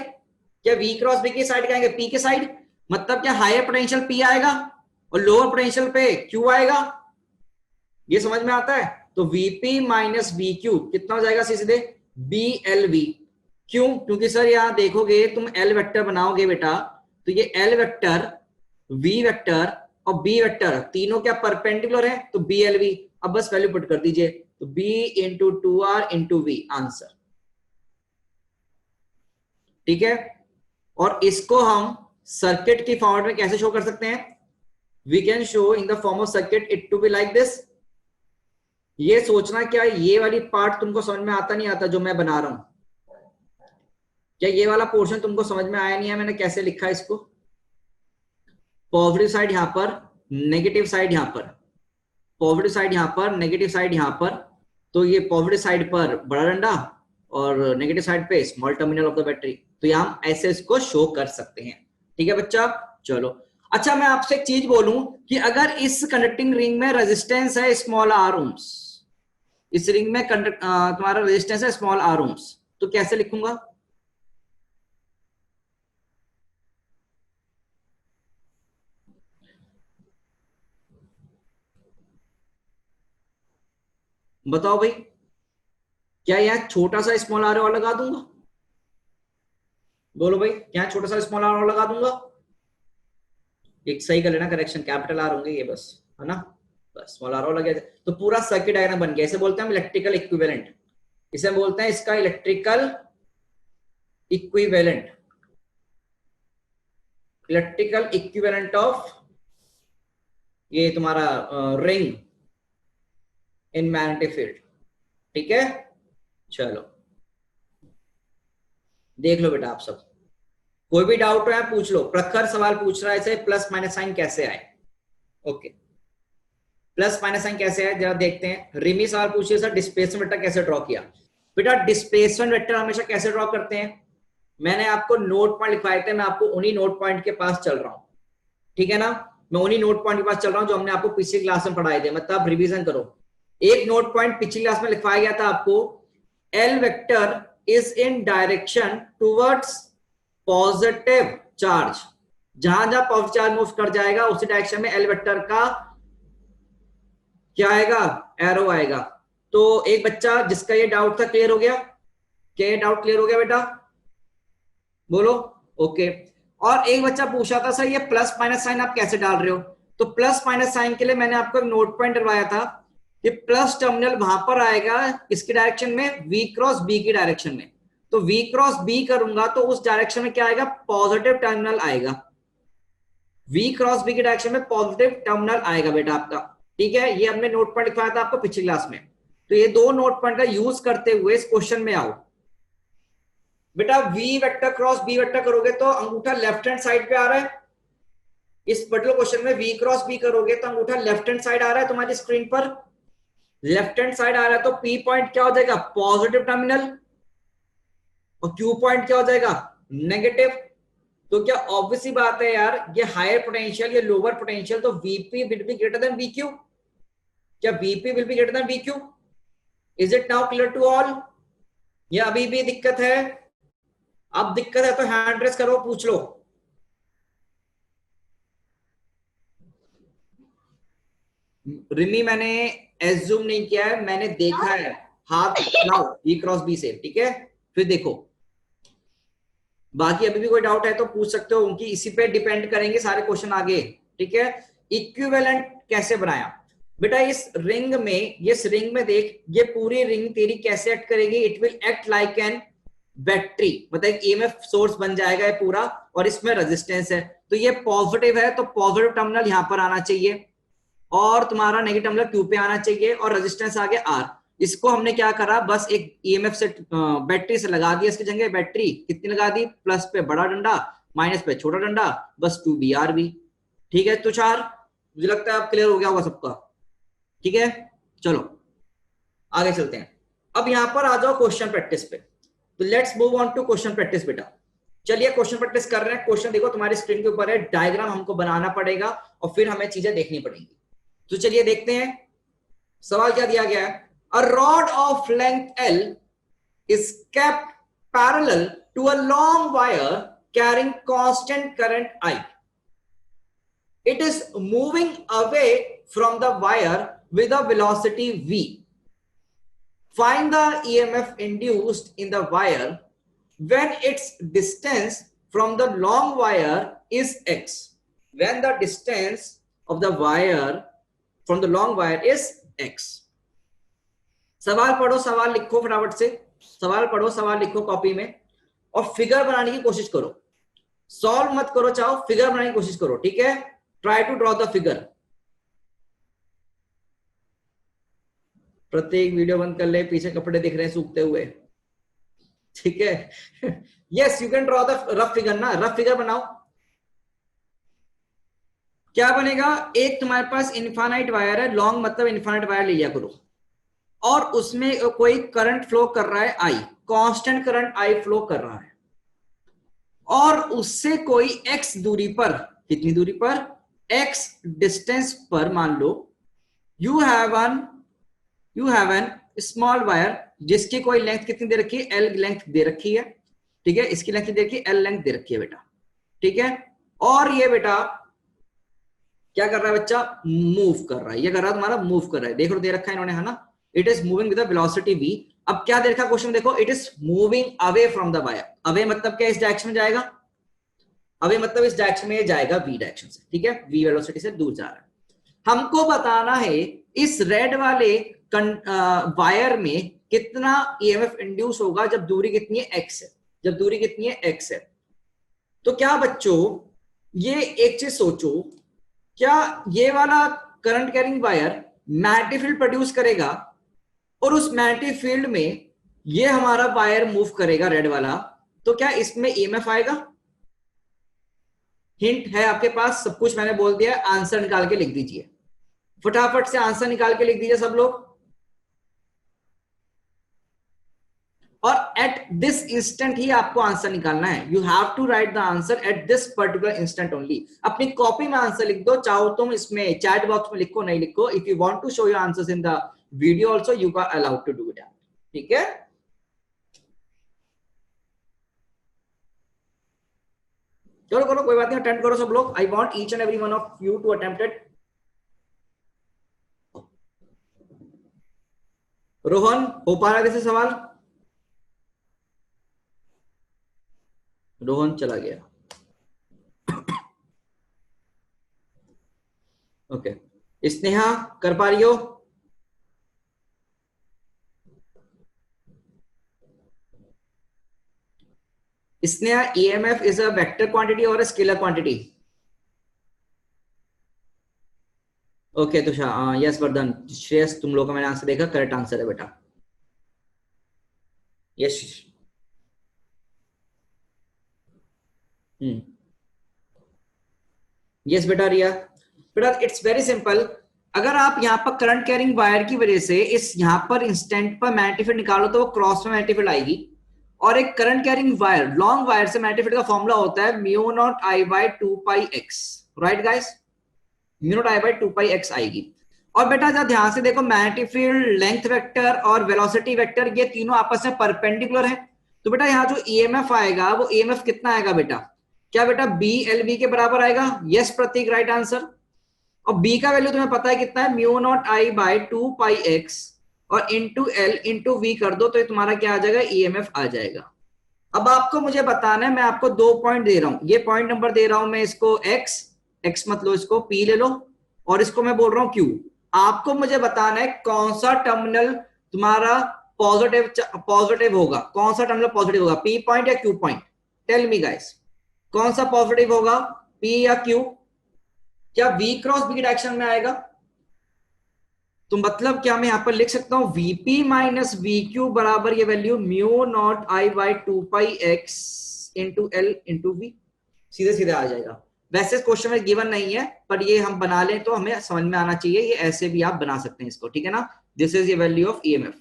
क्या v क्रॉस b की साइड आएंगे, p के साइड, मतलब क्या हायर पोटेंशियल p आएगा और लोअर पोटेंशियल पे q आएगा, ये समझ में आता है, तो Vp माइनस VQ कितना हो जाएगा सीधे BLV। क्यों? क्योंकि सर यहां देखोगे तुम L वेक्टर बनाओगे बेटा, तो ये L वेक्टर, V वेक्टर और B वेक्टर तीनों क्या परपेंडिकुलर है, तो BLV। अब बस वैल्यू पुट कर दीजिए, तो B into 2R into V answer. ठीक है, और इसको हम सर्किट की फॉर्मेट में कैसे शो कर सकते हैं? We can show in the form of circuit it to be like this. ये सोचना क्या ये वाली पार्ट तुमको समझ में आता नहीं आता जो मैं बना रहा हूं? क्या ये वाला पोर्शन तुमको समझ में आया नहीं है मैंने कैसे लिखा है इसको? पॉजिटिव साइड यहां पर, नेगेटिव साइड यहां पर, पॉजिटिव साइड यहां पर, नेगेटिव साइड यहां पर। तो ये पॉजिटिव साइड पर बड़ा डंडा और नेगेटिव साइड पे small terminal of the battery. तो यहां हम ऐसे इसको शो कर सकते हैं। ठीक है बच्चा, चलो। अच्छा मैं आपसे एक चीज बोलूं कि अगर इस कंडक्टिंग रिंग में रेजिस्टेंस है स्मॉल आर ओम्स, इस रिंग में तुम्हारा रेजिस्टेंस है स्मॉल आर ओम्स, तो कैसे लिखूंगा? बताओ भाई, क्या यहां छोटा सा स्मॉल आर और लगा दूंगा? बोलो भाई, क्या छोटा सा स्मॉल आर और लगा दूंगा? एक सही कर लेना, करेक्शन कैपिटल आर होंगे ये, बस है ना, बस स्मॉल आर और लगे तो पूरा सर्किट डायग्राम बन गया। इसे बोलते हैं हम इलेक्ट्रिकल इक्विवेलेंट, इसे बोलते हैं इसका electrical equivalent, electrical equivalent of ये तुम्हारा रिंग इन मैग्नेटिक फील्ड। ठीक है, चलो देख लो बेटा आप सब, कोई भी डाउट है पूछ लो। प्रखर सवाल पूछ रहा है इसे प्लस माइनस साइन कैसे आए। ओके, प्लस माइनस साइन कैसे आए जरा देखते हैं। रिमी सवाल पूछिए सर डिस्प्लेसमेंट वेक्टर कैसे ड्रॉ किया। बेटा डिस्प्लेसमेंट वेक्टर हमेशा कैसे ड्रॉ करते हैं, मैंने आपको नोट पॉइंट लिखवाए थे, मैं आपको उन्हीं नोट पॉइंट के पास चल रहा हूं। ठीक है ना, मैं उन्हीं नोट पॉइंट के पास चल रहा हूं जो हमने आपको पिछली क्लास में पढ़ाए थे, मतलब आप रिवीजन करो। एक नोट पॉइंट पिछली क्लास में लिखवाया गया था आपको, L vector is in direction towards positive charge. जहां जहां पॉजिटिव चार्ज मूव कर जाएगा उसी डायरेक्शन में एल वेक्टर का क्या आएगा, एरो आएगा। तो एक बच्चा जिसका ये डाउट था क्लियर हो गया? क्या ये डाउट क्लियर हो गया बेटा? बोलो। ओके, और एक बच्चा पूछा था सर ये प्लस माइनस साइन आप कैसे डाल रहे हो, तो प्लस माइनस साइन के लिए मैंने आपको एक नोट पॉइंट डलवाया था कि प्लस टर्मिनल वहां पर आएगा इसकी डायरेक्शन में, V क्रॉस B की डायरेक्शन में। तो V क्रॉस B करूंगा तो उस डायरेक्शन में क्या आएगा, पॉजिटिव टर्मिनल आएगा। V क्रॉस B की डायरेक्शन में पॉजिटिव टर्मिनल आएगा बेटा आपका। ठीक है, ये हमने नोट पॉइंट लिखवाया था आपको पिछली क्लास में। तो ये दो नोट पॉइंट का यूज करते हुए इस क्वेश्चन में आओ बेटा। V vector cross B vector करोगे तो अंगूठा लेफ्ट हैंड साइड पे आ रहा है। इस पर्टिकुलर क्वेश्चन में V क्रॉस B करोगे तो अंगूठा लेफ्ट हैंड साइड आ रहा है तुम्हारी स्क्रीन पर, लेफ्ट हैंड साइड आ रहा है। तो P पॉइंट क्या हो जाएगा, पॉजिटिव टर्मिनल, और Q पॉइंट क्या हो जाएगा, नेगेटिव। तो क्या ऑब्वियसली बात है यार, ये हायर पोटेंशियल ये लोअर पोटेंशियल, तो Vp will be greater than VQ। क्या Vp will be greater than VQ? Is it now clear to all? या अभी भी दिक्कत है? अब दिक्कत है तो हैंड रेस करो, पूछ लो। रिमी मैंने एज्यूम नहीं किया है, मैंने देखा है, हाथ लाओ V क्रॉस B से। ठीक है, फिर देखो बाकी अभी भी कोई डाउट है तो पूछ सकते हो, उनकी इसी पे डिपेंड करेंगे सारे क्वेश्चन आगे। ठीक है, इक्विवेलेंट कैसे बनाया बेटा, इस रिंग में, इस रिंग में देख, ये पूरी रिंग तेरी कैसे एक्ट करेगी, it will act like an battery, मतलब एक EMF सोर्स बन जाएगा ये पूरा, और इसमें रेजिस्टेंस है। तो ये पॉजिटिव है तो पॉजिटिव टर्मिनल यहां पर आना चाहिए, और तुम्हारा नेगेटिव टर्मिनल Q पे आना चाहिए, और रेजिस्टेंस आगे R। इसको हमने क्या करा, बस एक EMF से बैटरी से लगा दिया इसकी जगह। बैटरी कितनी लगा दी, प्लस पे बड़ा डंडा माइनस पे छोटा डंडा, बस 2BRB। ठीक है तुषार, मुझे लगता है अब क्लियर हो गया होगा सबका। ठीक है, चलो आगे चलते हैं। अब यहां पर आ जाओ क्वेश्चन प्रैक्टिस पे। तो let's move on to question practice बेटा। चलिए क्वेश्चन प्रैक्टिस कर रहे हैं। क्वेश्चन देखो तुम्हारी स्क्रीन के ऊपर है, डायग्राम हमको बनाना पड़ेगा और फिर हमें चीजें देखनी पड़ेंगी। तो चलिए देखते हैं सवाल क्या दिया गया है। A rod of length L is kept parallel to a long wire carrying constant current I. It is moving away from the wire with a velocity V. find the EMF induced in the wire when its distance from the long wire is x. When the distance of the wire from the long wire is x. सवाल पढ़ो, सवाल लिखो फटाफट से, सवाल पढ़ो, सवाल लिखो कॉपी में और फिगर बनाने की कोशिश करो. सॉल्व मत करो, चाहो फिगर बनाने की कोशिश करो. ठीक है, try to draw the figure. प्रत्येक वीडियो बंद कर ले, पीछे कपड़े दिख रहे हैं सूखते हुए. ठीक है, yes you can draw the rough figure ना, रफ फिगर बनाओ. क्या बनेगा, एक तुम्हारे पास इनफाइनाइट वायर है, लॉन्ग मतलब इनफाइनाइट वायर ले लिया करो, और उसमें कोई करंट फ्लो कर रहा है आई, कांस्टेंट करंट आई फ्लो कर रहा है, और उससे कोई x दूरी पर, कितनी दूरी पर, x डिस्टेंस पर मान लो you have an small wire जिसकी कोई लेंथ कितनी दे रखी है, l लेंथ दे रखी है. ठीक है, इसकी लेंथ दे रखी है, l लेंथ दे रखी है बेटा. ठीक है, और ये बेटा क्या कर रहा है बच्चा, मूव कर रहा है. ये कर रहा है तुम्हारा, मूव कर रहा है. देखो दे रखा है इन्होंने, है ना, it is moving with the velocity v. अब क्या दे रखा क्वेश्चन में, देखो, it is moving away from the wire. Away मतलब क्या, इस डायरेक्शन में जाएगा. अवे मतलब इस डायरेक्शन में जाएगा, v डायरेक्शन से. ठीक है, v वेलोसिटी से दूर जा रहा है. हमको बताना है इस रेड वाले वायर में कितना ईएमएफ इंड्यूस होगा जब दूरी कितनी है, x है. जब दूरी कितनी है, x है. तो क्या बच्चों, ये एक चीज सोचो, क्या ये वाला current carrying wire magnetic field produce करेगा और उस मैग्नेटिक फील्ड में ये हमारा वायर मूव करेगा रेड वाला, तो क्या इसमें ईएमएफ आएगा? हिंट है आपके पास, सब कुछ मैंने बोल दिया. आंसर निकाल के लिख दीजिए, फटाफट से आंसर निकाल के लिख दीजिए सब लोग. और एट दिस इंस्टेंट ही आपको आंसर निकालना है. You have to write the answer at this particular instant only. अपनी कॉपी में आंसर लिख दो, चाहो तुम इसमें चैट बॉक्स में लिखो, नहीं लिखो. If you want to show your answers in the video also, you are allowed to do it. ठीक है, चलो करो, कोई बात नहीं, अटेम्प्ट करो सब लोग. I want each and every one of you to attempt it. Rohan, हो पा रहा है वैसे सवाल? रोहन चला गया. ओके, स्नेहा कर पा रही हो? Sneha, EMF is a vector quantity और अ स्केलर क्वांटिटी? ओके, तो यस वर्धन, श्रेयस, तुम लोग का मैंने आंसर देखा, करेक्ट आंसर है बेटा. यस, यस बेटा. रिया बेटा, इट्स वेरी सिंपल. अगर आप यहाँ पर करंट कैरिंग वायर की वजह से इस यहाँ पर इंस्टेंट पर मैग्नेटिक फील्ड निकालो तो वो क्रॉस में मैग्नेटिक फील्ड आएगी. और एक current carrying wire, long wire से मैग्नेटिक फील्ड का फॉर्मूला होता है mu naught I by 2 pi x. Right guys, mu naught I by 2 pi x आएगी. और बेटा जरा ध्यान से देखो, मैग्नेटिक फील्ड, लेंथ वेक्टर और वेलोसिटी वेक्टर, ये तीनों आपस में परपेंडिकुलर है. तो बेटा यहाँ जो ईएमएफ आएगा वो ईएमएफ कितना आएगा बेटा? क्या बेटा बी एल वी के बराबर आएगा? यस प्रतीक, राइट आंसर. और बी का वैल्यू तुम्हें पता है कितना है, mu naught I by 2 pi X, और इंटू एल इंटू वी कर दो तो ये तुम्हारा क्या आ जाएगा, ईएमएफ आ जाएगा. अब आपको मुझे बताना है, मैं आपको 2 पॉइंट दे रहा हूं, ये पॉइंट नंबर दे रहा हूं मैं इसको एक्स, एक्स मत लो, इसको पी ले लो, और इसको मैं बोल रहा हूं क्यू. आपको मुझे बताना है कौन सा टर्मिनल तुम्हारा पॉजिटिव होगा, कौन सा टर्मिनल पॉजिटिव होगा, पी पॉइंट या Q point? Tell me guys, कौन सा पॉजिटिव होगा, पी या क्यू? क्या वी क्रॉस बी डायरेक्शन में आएगा? तो मतलब क्या मैं यहां पर लिख सकता हूं वीपी माइनस वी क्यू बराबर ये value mu not I by 2 pi x into L into V. सीधे सीधे आ जाएगा. वैसे क्वेश्चन में गिवन नहीं है, पर ये हम बना लें तो हमें समझ में आना चाहिए. ये ऐसे भी आप बना सकते हैं इसको, ठीक है ना. दिस इज ये वैल्यू ऑफ ईएमएफ.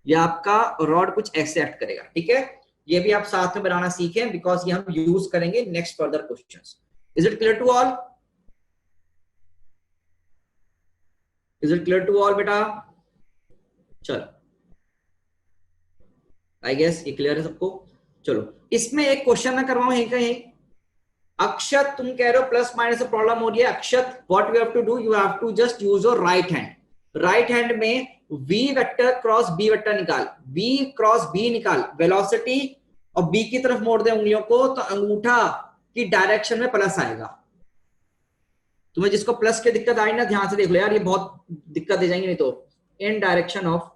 ये आपका रॉड कुछ ऐसे एक्ट करेगा, ठीक है. ये भी आप साथ में बनाना सीखें, बिकॉज ये हम यूज करेंगे next further questions. Is it clear to all? Is it clear to all बेटा? चलो, आई गेस ये क्लियर है सबको. चलो, इसमें एक क्वेश्चन मैं करवाऊं यहीं कहीं. अक्षत, तुम कह रहे हो प्लस माइनस प्रॉब्लम हो रही है. Akshat, what you have to do, you have to just use your right hand. Right hand में v vector cross b vector निकाल, v क्रॉस b निकाल, वेलोसिटी और b की तरफ मोड़ दे उंगलियों को, तो अंगूठा की डायरेक्शन में प्लस आएगा। तुम्हें जिसको प्लस की दिक्कत आई ना, ध्यान से देख लो यार, ये बहुत दिक्कत दे जाएंगे नहीं तो। इन direction of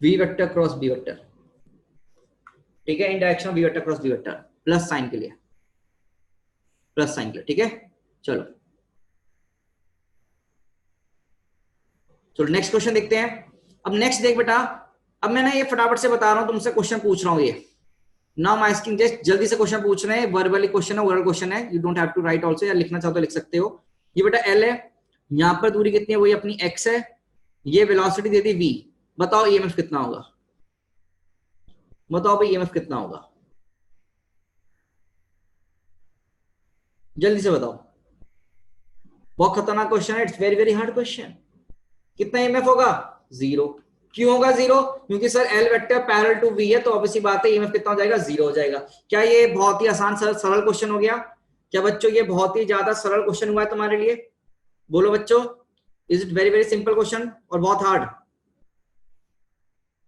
v vector cross b vector, ठीक है, इन direction of v vector cross b vector, plus sign के लिए, प्लस साइन के लिए, ठीक है। चलो चलो नेक्स्ट क्वेश्चन देखते हैं। अब नेक्स्ट देख बेटा, अब मैं ना ये फटाफट से बता रहा हूं, तुमसे क्वेश्चन पूछ रहा हूं ये। नाउ आई आस्किंग जस्ट, जल्दी से क्वेश्चन पूछ रहे हैं, वर्बली क्वेश्चन है, ओरल क्वेश्चन है, you don't have to write also, या लिखना चाहो तो लिख सकते हो। ये बेटा एल है, यहां पर दूरी कितनी है, वही अपनी एक्स है, ये वेलोसिटी दे दी v, बताओ ईएमएफ कितना होगा, बताओ भाई ईएमएफ कितना होगा, जल्दी से बताओ। बहुत खतरनाक क्वेश्चन है, it's very very hard question. कितना ईएमएफ होगा, जीरो। क्यों होगा जीरो, क्योंकि sir L vector parallel to V है, तो ऑब्वियसली बात है ईएमएफ कितना हो जाएगा, जीरो हो जाएगा। क्या ये बहुत ही आसान सरल क्वेश्चन हो गया? क्या बच्चों ये बहुत ही ज्यादा सरल क्वेश्चन हुआ है तुम्हारे लिए? बोलो बच्चों, is it very very simple question और बहुत हार्ड?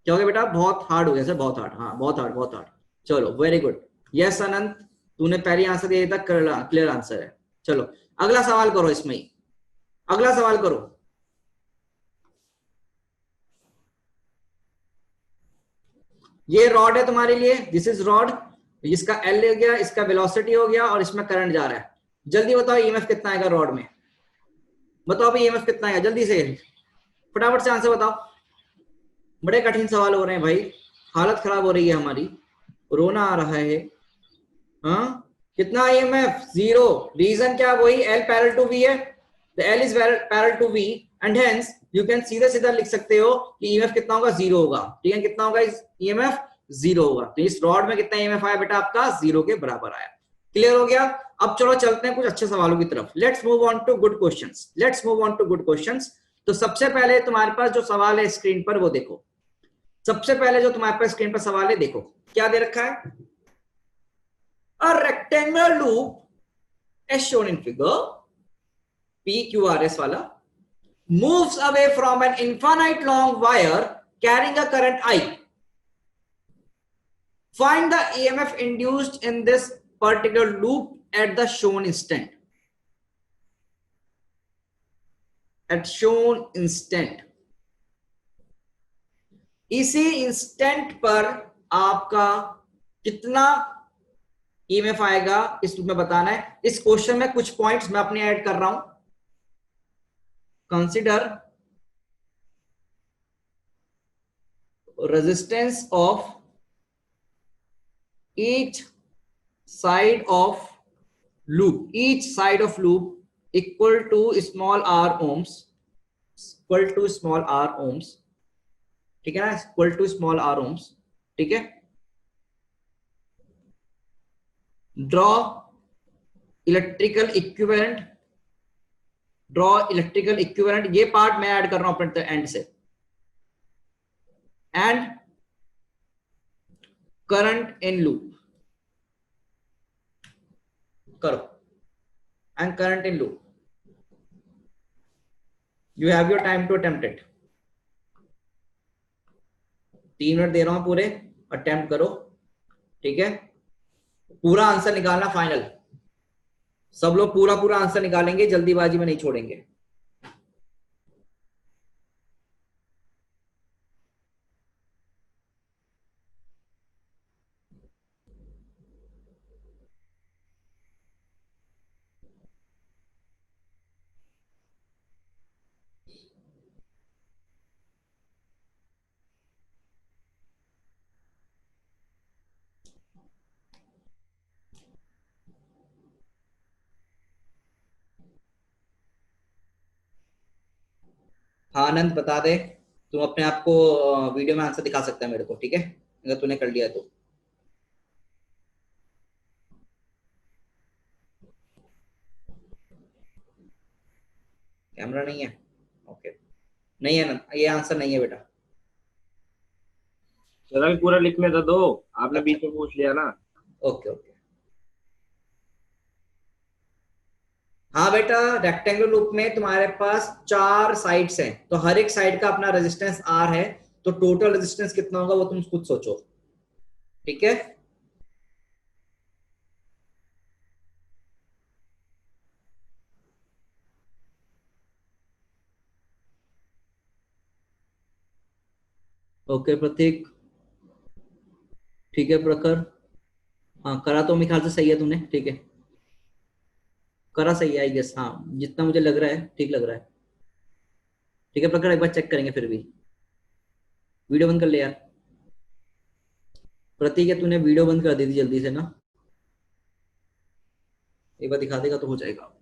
क्या हो गया बेटा, बहुत हार्ड हो गया सर, बहुत हार्ड, हाँ बहुत हार्ड, बहुत हार्ड। चलो वेरी गुड, यस अनंत, तूने पहले आंसर दिया था, क्लियर आंसर है। चलो अगला सवाल करो, इसमें ही अगला सवाल करो। ये रॉड है तुम्हारे लिए, दिस इज रॉड, इसका एल हो गया, इसका वेलोसिटी हो गया, और इसमें करंट जा रहा है। जल्दी बताओ ईएमएफ कितना आएगा रॉड में, बताओ भाई ईएमएफ कितना आएगा, जल्दी से फटाफट से आंसर बताओ। बड़े कठिन सवाल हो रहे हैं भाई, हालत खराब हो रही है हमारी, रोना आ रहा है। हाँ कितना ईएमएफ, जीरो। रीजन क्या, वही एल पैरेलल टू वी है, the L is parallel to V and hence you can सीधा सीधा लिख सकते हो कि ईएमएफ कितना होगा, जीरो होगा। ठीक है, कितना होगा ईएमएफ, जीरो होगा। तो इस रॉड में कितना ईएमएफ आया बेटा आपका, जीरो के बराबर आया। क्लियर हो गया? अब चलो चलते हैं कुछ अच्छे सवालों की तरफ। Let's move on to good questions, let's move on to good questions. तो सबसे पहले तुम्हारे पास जो सवाल है स्क्रीन पर वो देखो, सबसे पहले जो तुम्हारे पास स्क्रीन पर सवाल है देखो क्या दे रखा है। A rectangular loop as shown in figure, PQRS वाला, moves away from an infinite long wire carrying a current I. Find the EMF induced in this particular loop at the shown instant. At shown instant. इसी instant पर आपका कितना EMF आएगा इस loop में बताना है। इस क्वेश्चन में कुछ पॉइंट्स मैं अपने ऐड कर रहा हूं। Consider resistance of each side of loop, each side of loop equal to small r ohms, equal to small r ohms, ठीक है ना, equal to small r ohms, ठीक है। Draw electrical equivalent, draw electrical equivalent, ये part मैं add कर रहा हूं अपने एंड से, एंड करंट इन लूप करो, and current in loop. You have your time to attempt it. 3 minute दे रहा हूं पूरे, अटेम्प्ट करो, ठीक है। पूरा आंसर निकालना फाइनल, सब लोग पूरा पूरा आंसर निकालेंगे, जल्दीबाजी में नहीं छोड़ेंगे। हाँ आनंद बता दे, तुम अपने आप को वीडियो में आंसर दिखा सकता है मेरे को, ठीक है, अगर तूने कर लिया तो। कैमरा नहीं है, ओके, नहीं है ना, ये आंसर नहीं है बेटा। चलो पूरा लिखने तो दो, आपने बीच में पूछ लिया ना। ओके ओके, हाँ बेटा, रेक्टेंगुलर लूप में तुम्हारे पास 4 साइड्स हैं, तो हर एक साइड का अपना रेजिस्टेंस R है, तो टोटल रेजिस्टेंस कितना होगा वो तुम खुद सोचो। ठीक है, ओके प्रतीक, ठीक है प्रखर, हाँ करा तो मेरे ख्याल से सही है तूने, ठीक है करा सही है आई गेस, हाँ जितना मुझे लग रहा है ठीक लग रहा है। ठीक है प्रखर, एक बार चेक करेंगे फिर भी, वीडियो बंद कर ले यार। प्रतीक है, तूने वीडियो बंद कर दी थी जल्दी से ना, एक बार दिखा देगा तो हो जाएगा।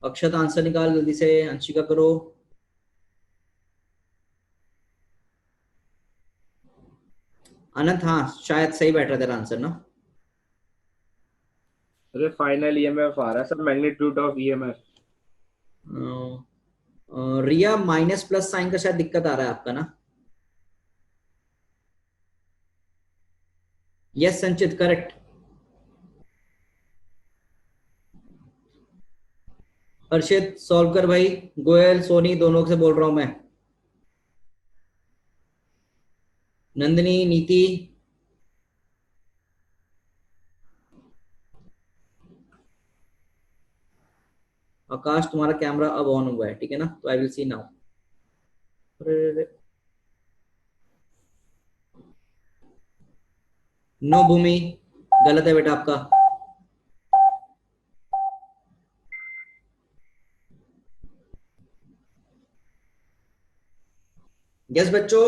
अक्षत आंसर निकाल जल्दी से, अंशिका करो। अनंत, हाँ शायद सही बैठ रहा तेरा आंसर ना। अरे फाइनल ईएमएफ आ रहा है sir, magnitude of EMF. Riya minus plus sign का शायद दिक्कत आ रहा है आपका ना। यस संचित करेक्ट। हर्षित सॉल्व कर भाई, गोयल सोनी दोनों से बोल रहा हूं मैं, नंदिनी नीति, आकाश तुम्हारा कैमरा अब ऑन हुआ है, ठीक है ना, तो I will see now. No Bhumi, गलत है बेटा आपका। यस बच्चों,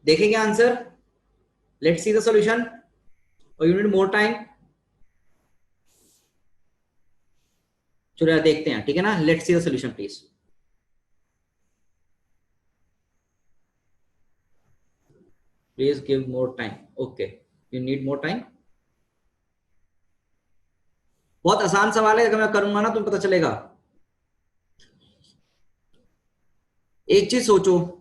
देखेंगे answer, let's see the solution, और यू नीड मोर टाइम। चलो यार देखते हैं, ठीक है ना, let's see the solution please. Please give more time, okay you need more time. बहुत आसान सवाल है, अगर मैं करूंगा ना तुम्हें पता चलेगा। एक चीज सोचो,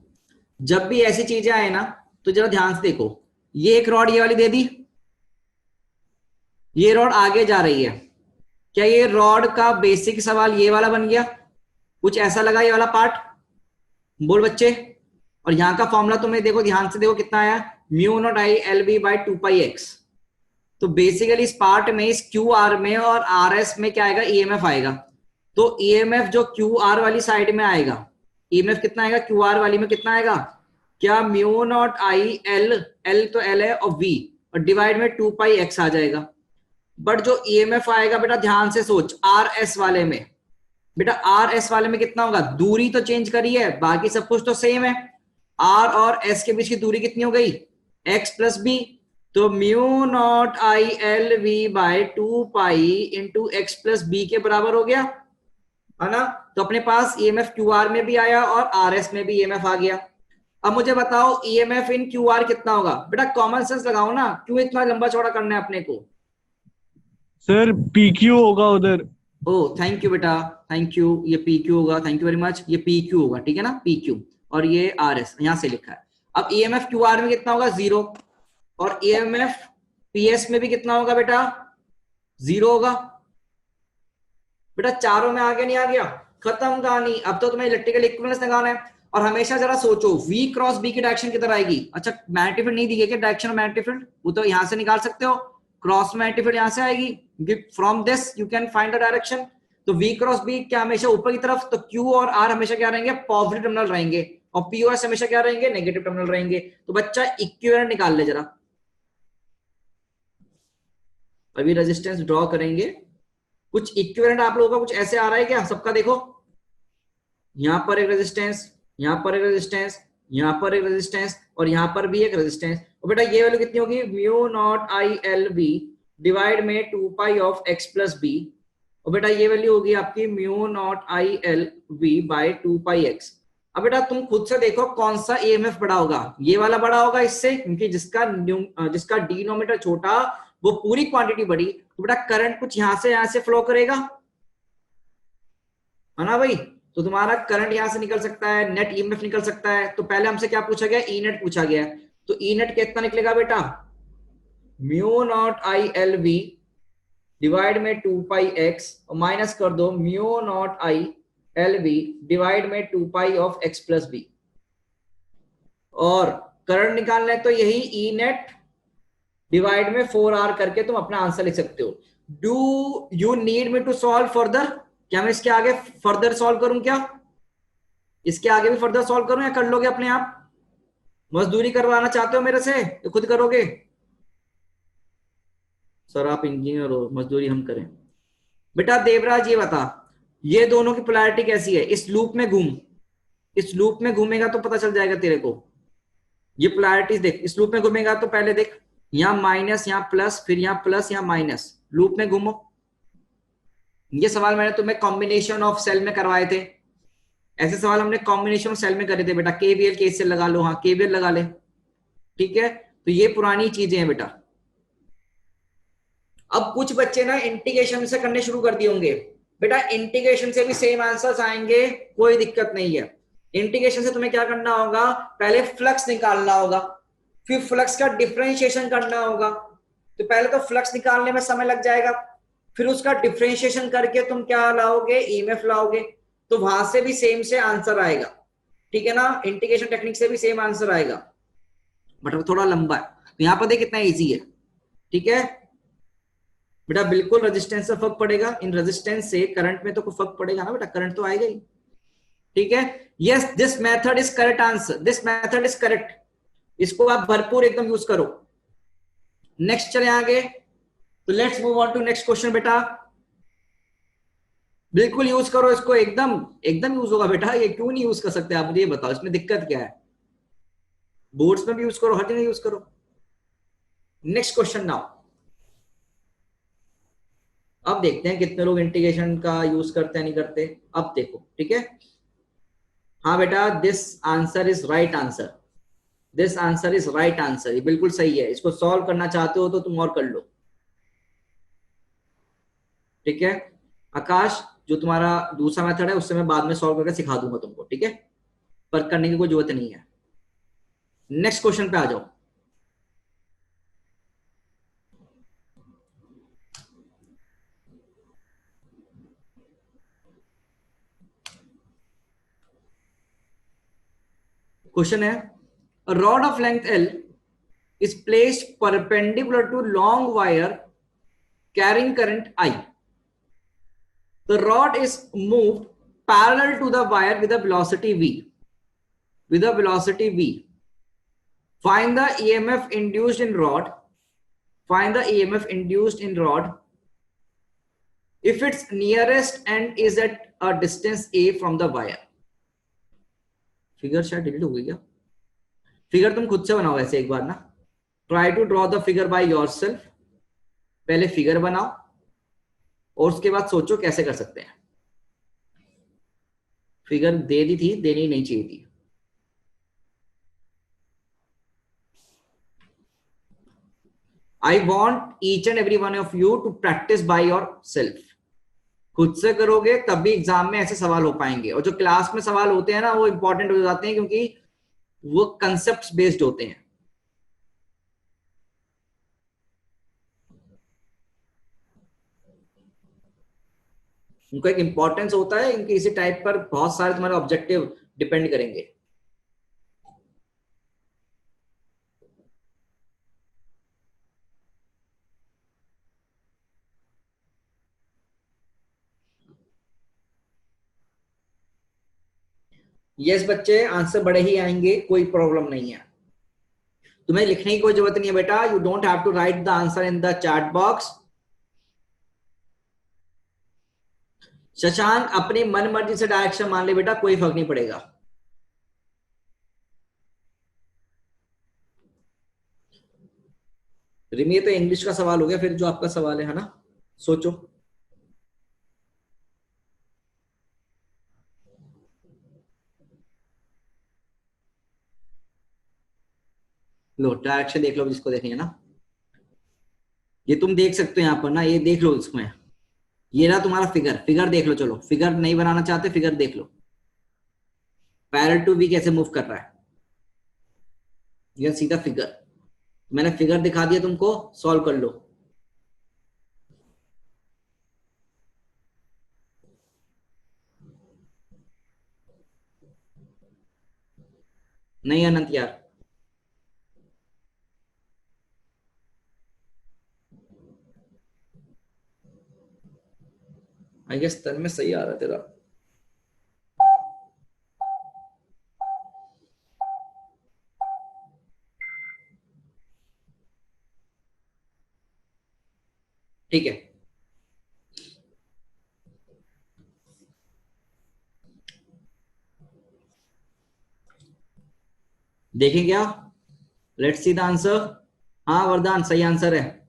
जब भी ऐसी चीजें आए ना तो जरा ध्यान से देखो, ये एक रॉड ये वाली दे दी, ये रॉड आगे जा रही है, क्या ये रॉड का बेसिक सवाल ये वाला बन गया, कुछ ऐसा लगा ये वाला पार्ट, बोल बच्चे। और यहां का फॉर्मूला तुम्हें देखो, ध्यान से देखो कितना आया, mu not I L B by 2πx। तो बेसिकली इस पार्ट में, इस क्यू आर में और आर एस में क्या आएगा, ईएमएफ आएगा। तो ईएमएफ जो क्यू आर वाली साइड में आएगा, ईएमएफ कितना आएगा क्यू आर वाली में, कितना आएगा, क्या mu not I L, L तो एल है, और वी, और डिवाइड में 2πx आ जाएगा। बट जो ईएमएफ आएगा बेटा ध्यान से सोच, आर एस वाले में, बेटा आर एस वाले में कितना होगा, दूरी तो चेंज करी है, बाकी सब कुछ तो सेम है। आर और एस के बीच की दूरी कितनी हो गई, एक्स प्लस बी, तो mu not I L V by 2π into x plus b के बराबर हो गया, है ना। तो अपने पास ईएमएफ क्यू आर में भी आया और आर एस में भी ईएमएफ आ गया। अब मुझे बताओ ईएमएफ इन क्यू आर कितना होगा, बेटा कॉमन सेंस लगाओ ना, क्यों इतना लंबा चौड़ा करना है अपने को। सर पीक्यू होगा उधर। ओ थैंक यू बेटा, थैंक यू, ये पी क्यू होगा, थैंक यू वेरी मच, ये पी क्यू होगा, ठीक है ना, पी क्यू, और ये आर एस यहां से लिखा है। अब ईएमएफ क्यू आर में कितना होगा, 0, और ईएमएफ पीएस में भी कितना होगा बेटा, 0 होगा। बेटा चारों में आ गया नहीं आ गया, खत्म कहानी। अब तो तुम्हें इलेक्ट्रिकल इक्विवेलेंस लगाना है, और हमेशा जरा सोचो V क्रॉस B की डायरेक्शन किधर आएगी। अच्छा मैग्नेटिक फील्ड नहीं दी गई डायरेक्शन ऑफ मैग्नेटिक फील्ड, वो तो यहां से निकाल सकते हो, क्रॉस मैग्नेटिक फील्ड यहां से आएगी, from this you can find the direction. तो V क्रॉस B क्या हमेशा ऊपर की तरफ, तो Q और R हमेशा क्या रहेंगे, पॉजिटिव टर्मिनल रहेंगे, और P और S हमेशा क्या रहेंगे, नेगेटिव टर्मिनल रहेंगे। तो बच्चा इक्विवेलेंट निकाल ले जरा, अभी रेजिस्टेंस ड्रॉ करेंगे, कुछ इक्विवेलेंट आप लोगों का कुछ ऐसे आ रहा है क्या सबका, देखो यहां पर एक रेजिस्टेंस, यहां पर एक रेजिस्टेंस, यहां पर एक रेजिस्टेंस, और यहां पर भी एक रेजिस्टेंस। और बेटा ये वैल्यू कितनी होगी, mu not I L B divide में 2π ऑफ x प्लस बी, और बेटा ये वैल्यू होगी आपकी mu not I L B by 2πx। अब बेटा तुम खुद से देखो कौन सा ईएमएफ बड़ा होगा, ये वाला बड़ा होगा इससे, क्योंकि जिसका डिनोमिनेटर छोटा वो पूरी क्वांटिटी बड़ी, तो बेटा करंट कुछ यहां से फ्लो करेगा, है ना भाई। तो तुम्हारा करंट यहां से निकल सकता है, नेट ईएमएफ निकल सकता है। तो पहले हमसे क्या पूछा गया, ई नेट पूछा गया, तो ई नेट कितना निकलेगा बेटा, mu not I L V divide में 2 पाई एक्स और माइनस कर दो mu not I L V divide में 2 pi of X plus B. और करंट निकालना है तो यही ई नेट डिवाइड में 4R करके तुम अपना आंसर लिख सकते हो। Do you need me to solve further? क्या मैं इसके आगे फर्दर सॉल्व करूं? क्या इसके आगे भी फर्दर सॉल्व करूं या कर लोगे अपने आप? मजदूरी करवाना चाहते हो मेरे से तो खुद करोगे? सर आप इंजीनियर हो, मजदूरी हम करें। बेटा देवराज ये बता, ये दोनों की पोलैरिटी कैसी है? इस लूप में घूम, इस लूप में घूमेगा तो पता चल जाएगा तेरे को। ये पोलैरिटीज देख, इस लूप में घूमेगा तो पहले देख, यहाँ माइनस, यहाँ प्लस, फिर यहाँ प्लस, यहाँ माइनस, लूप में घूमो। ये सवाल मैंने तुम्हें कॉम्बिनेशन ऑफ सेल में करवाए थे। ऐसे सवाल हमने कॉम्बिनेशन ऑफ सेल में करे थे बेटा। केवीएल केसीएल लगा लो, हाँ केवीएल लगा ले, ठीक है। तो ये पुरानी चीजें हैं बेटा। अब कुछ बच्चे ना इंटीग्रेशन से करने शुरू कर दिए होंगे। बेटा इंटीग्रेशन से भी सेम आंसर्स आएंगे, कोई दिक्कत नहीं है। इंटीग्रेशन से तुम्हें क्या करना होगा, पहले फ्लक्स निकालना होगा, फिर फ्लक्स का डिफरेंशिएशन करना होगा। तो पहले तो फ्लक्स निकालने में समय लग जाएगा, फिर उसका डिफरेंशिएशन करके तुम क्या लाओगे, ईएमएफ लाओगे। तो वहां से भी सेम से आंसर आएगा, ठीक है ना। इंटीग्रेशन टेक्निक से भी सेम आंसर आएगा, बट वो थोड़ा लंबा है। तो यहाँ पर देख कितना इजी है, ठीक है बेटा। बिल्कुल रेजिस्टेंस से फर्क पड़ेगा, इन रेजिस्टेंस से करंट में तो कोई फर्क पड़ेगा ना बेटा, करंट तो आएगा ही, ठीक है। Yes this method is correct answer, this method is correct. इसको आप भरपूर एकदम यूज करो। नेक्स्ट चले आगे, तो let's move on to next question बेटा। बिल्कुल यूज करो इसको, एकदम एकदम यूज होगा बेटा। ये क्यों नहीं यूज कर सकते आप मुझे ये बताओ, इसमें दिक्कत क्या है? बोर्ड्स में भी यूज करो, हर जगह यूज करो। Next question now. अब देखते हैं कितने लोग इंटीग्रेशन का यूज करते हैं नहीं करते। अब देखो, ठीक है। हाँ बेटा, this answer is right answer, this answer is right answer. ये बिल्कुल सही है। इसको सॉल्व करना चाहते हो तो तुम और कर लो, ठीक है। आकाश, जो तुम्हारा दूसरा मेथड है उससे मैं बाद में सॉल्व करके सिखा दूंगा तुमको, ठीक है। पर करने की कोई जरूरत नहीं है। नेक्स्ट क्वेश्चन पे आ जाओ। क्वेश्चन है, a rod of length L is placed perpendicular to long wire carrying current I. The rod is moved parallel to the wire with a velocity V. With a velocity V. Find the EMF induced in rod. Find the EMF induced in rod if its nearest end is at a distance A from the wire. Figure शायद delete हो गई क्या? Figure तुम खुद से बनाओ ऐसे एक बार ना। Try to draw the figure by yourself. पहले फिगर बनाओ और उसके बाद सोचो कैसे कर सकते हैं। फिगर दे दी थी, देनी नहीं चाहिए थी। I want each and every one of you to practice by yourself. खुद से करोगे तभी एग्जाम में ऐसे सवाल हो पाएंगे। और जो क्लास में सवाल होते हैं ना वो इंपॉर्टेंट हो जाते हैं क्योंकि वो कंसेप्ट बेस्ड होते हैं। उनको एक इंपॉर्टेंस होता है, इनके इसी टाइप पर बहुत सारे तुम्हारे ऑब्जेक्टिव डिपेंड करेंगे। यस बच्चे, आंसर बड़े ही आएंगे, कोई प्रॉब्लम नहीं है। तुम्हें लिखने की कोई जरूरत नहीं है बेटा। You don't have to write the answer in the chat box. Shashank, अपनी मन मर्जी से डायरेक्शन मान ले बेटा, कोई फर्क नहीं पड़ेगा। रिमी, ये तो इंग्लिश का सवाल हो गया, फिर जो आपका सवाल है ना, सोचो। लो डायरेक्शन देख लो जिसको देखनी है ना। ये तुम देख सकते हो यहाँ पर ना, ये देख लो इसमें। ये रहा तुम्हारा फिगर, फिगर देख लो। चलो फिगर नहीं बनाना चाहते, फिगर देख लो। पैरेलल टू वी कैसे मूव कर रहा है। You can see the figure. मैंने फिगर दिखा दिया तुमको, सॉल्व कर लो। नहीं अनंत यार, आई गेस तन में सही आ रहा है तेरा। ठीक है, देखें क्या, लेट्स सी द आंसर। हाँ वरदान सही आंसर है।